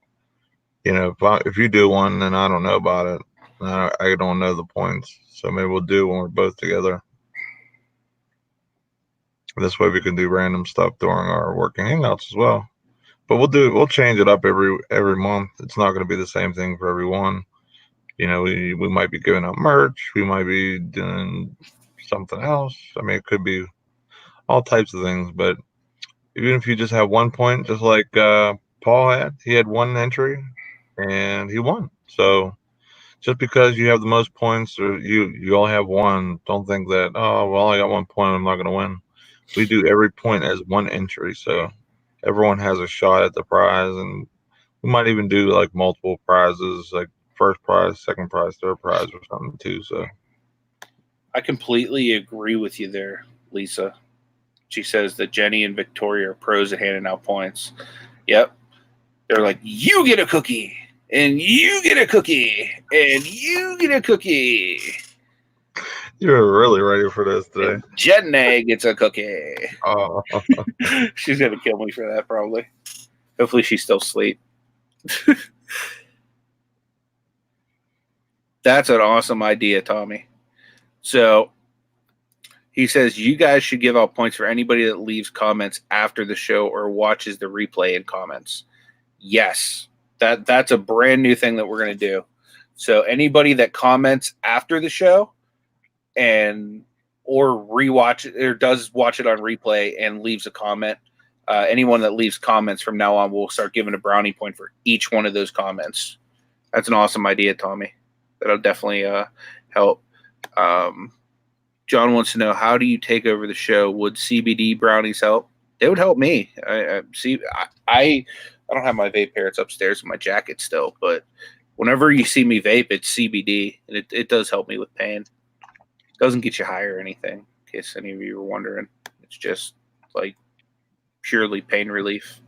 You know, if you do one and I don't know about it, I don't know the points. So maybe we'll do when we're both together. This way we can do random stuff during our working hangouts as well. But we'll change it up every month. It's not going to be the same thing for everyone. You know, we might be giving out merch. We might be doing something else. I mean, it could be all types of things. But even if you just have 1 point, just like Paul had, he had 1 entry and he won. So just because you have the most points or you only have 1, don't think that, oh, well, I got 1 point, I'm not going to win. We do every point as 1 entry. So everyone has a shot at the prize. And we might even do like multiple prizes, like first prize, second prize, third prize or something too. So I completely agree with you there, Lisa. She says that Jenny and Victoria are pros at handing out points. Yep. They're like, you get a cookie, and you get a cookie, and you get a cookie. You're really ready for this today. And Jenny gets a cookie. Oh. She's going to kill me for that, probably. Hopefully she's still asleep. That's an awesome idea, Tommy. So he says you guys should give out points for anybody that leaves comments after the show or watches the replay in comments. Yes, that's a brand new thing that we're going to do. So anybody that comments after the show or rewatch it or does watch it on replay and leaves a comment, anyone that leaves comments from now on, we'll start giving a brownie point for each one of those comments. That's an awesome idea, Tommy. That'll definitely help. John wants to know, how do you take over the show? Would CBD brownies help? They would help me. I don't have my vape here. It's upstairs in my jacket still. But whenever you see me vape, it's CBD, and it does help me with pain. It doesn't get you high or anything, in case any of you were wondering. It's just like purely pain relief.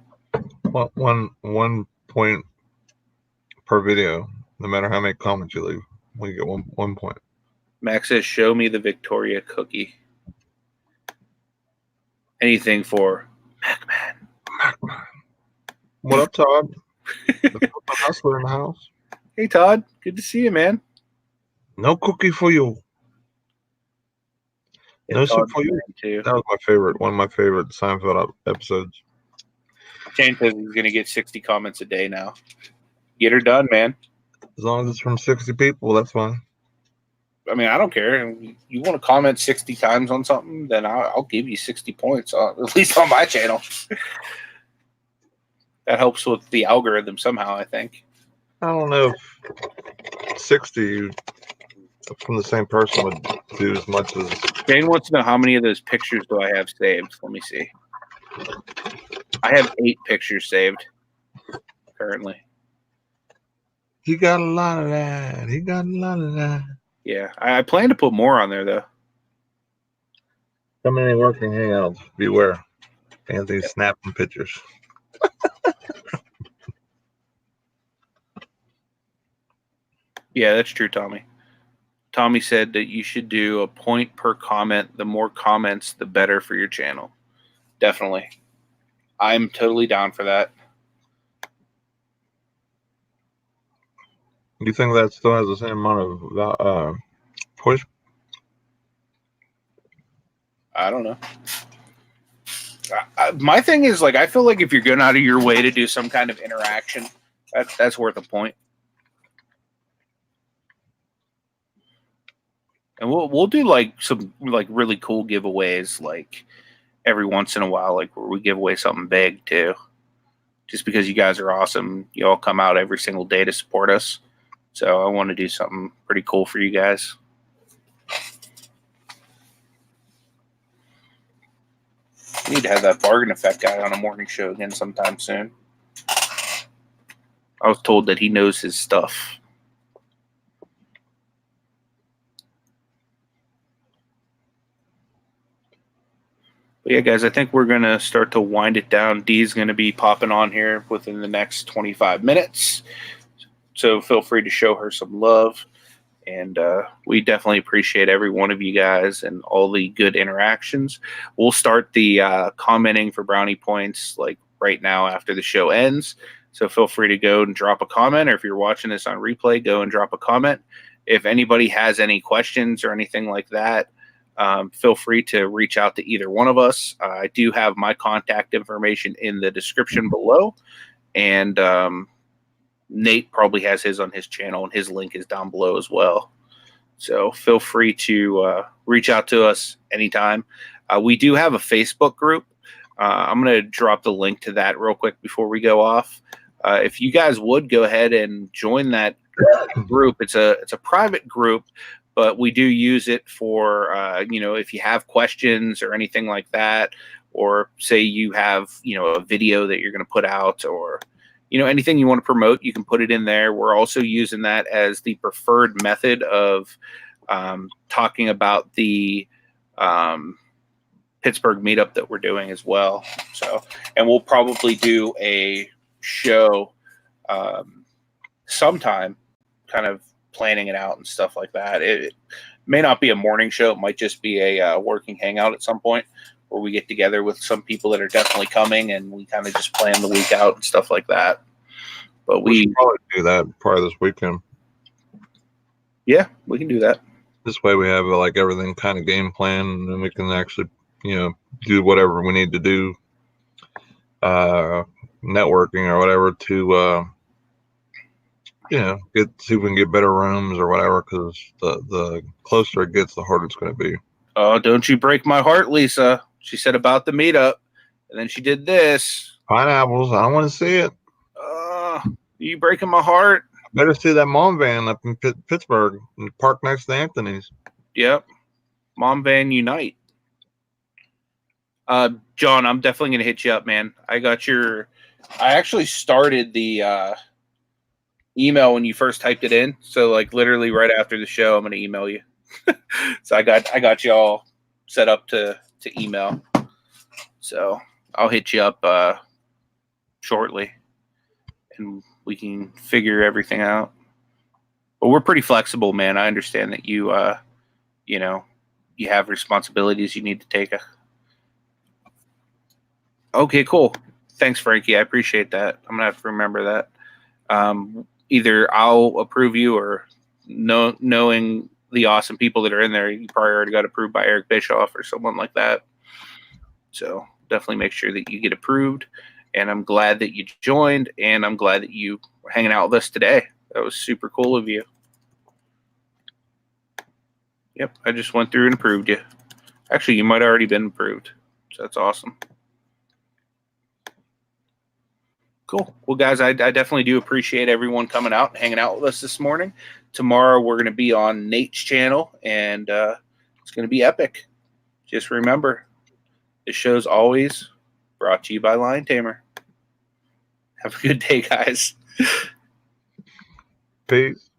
Well, one point per video, no matter how many comments you leave, we get one point. Max says, show me the Victoria cookie. Anything for MacMan. What up, Todd? The hustler in the house. Hey, Todd. Good to see you, man. No cookie for you. Yeah, no soup for you. Too. That was my favorite. One of my favorite Seinfeld episodes. Shane says he's going to get 60 comments a day now. Get her done, man. As long as it's from 60 people, that's fine. I mean, I don't care. You want to comment 60 times on something, then I'll give you 60 points, at least on my channel. That helps with the algorithm somehow, I think. I don't know if 60 from the same person would do as much as... Jane wants to know, how many of those pictures do I have saved? Let me see. I have 8 pictures saved currently. He got a lot of that. He got a lot of that. Yeah, I plan to put more on there though. Come in working hangouts. Beware. Anthony's snapping pictures. Yeah, that's true, Tommy. Tommy said that you should do a point per comment. The more comments, the better for your channel. Definitely. I'm totally down for that. Do you think that still has the same amount of push? I don't know. My thing is, like, I feel like if you're going out of your way to do some kind of interaction, that's worth a point. And we'll do like some like really cool giveaways, like every once in a while, like where we give away something big too. Just because you guys are awesome, you all come out every single day to support us. So I want to do something pretty cool for you guys. We need to have that bargain effect guy on a morning show again sometime soon. I was told that he knows his stuff. But yeah, guys, I think we're going to start to wind it down. Dee's going to be popping on here within the next 25 minutes. So feel free to show her some love. And we definitely appreciate every one of you guys and all the good interactions. We'll start the commenting for brownie points like right now after the show ends. So feel free to go and drop a comment, or if you're watching this on replay, go and drop a comment. If anybody has any questions or anything like that, feel free to reach out to either one of us. I do have my contact information in the description below, and Nate probably has his on his channel, and his link is down below as well. So feel free to reach out to us anytime. We do have a Facebook group. I'm going to drop the link to that real quick before we go off. If you guys would go ahead and join that group, it's a private group, but we do use it for if you have questions or anything like that, or say you have a video that you're going to put out, or anything you want to promote, you can put it in there. We're also using that as the preferred method of talking about the Pittsburgh meetup that we're doing as well. So, and we'll probably do a show sometime, kind of planning it out and stuff like that. It may not be a morning show. It might just be a working hangout at some point, where we get together with some people that are definitely coming, and we kind of just plan the week out and stuff like that. But we should probably do that probably this weekend. Yeah, we can do that. This way we have like everything kind of game plan, and then we can actually, do whatever we need to do, networking or whatever to, see if we can get better rooms or whatever, because the closer it gets, the harder it's going to be. Oh, don't you break my heart, Lisa. She said about the meetup, and then she did this. Pineapples. I don't want to see it. You breaking my heart. Better see that mom van up in Pittsburgh, in the park next to Anthony's. Yep. Mom van unite. John, I'm definitely going to hit you up, man. I actually started the email when you first typed it in. So like literally right after the show, I'm going to email you. So I got you all set up to email. So I'll hit you up shortly, and we can figure everything out. But we're pretty flexible, man. I understand that you you have responsibilities you need to take. Okay, cool. Thanks, Frankie. I appreciate that. I'm gonna have to remember that. Either I'll approve you, or knowing the awesome people that are in there, you probably already got approved by Eric Bischoff or someone like that. So definitely make sure that you get approved. And I'm glad that you joined, and I'm glad that you were hanging out with us today. That was super cool of you. Yep, I just went through and approved you. Actually, you might have already been approved. So that's awesome. Cool. Well, guys, I definitely do appreciate everyone coming out and hanging out with us this morning. Tomorrow, we're going to be on Nate's channel, and it's going to be epic. Just remember, this show's always brought to you by Lion Tamer. Have a good day, guys. Peace.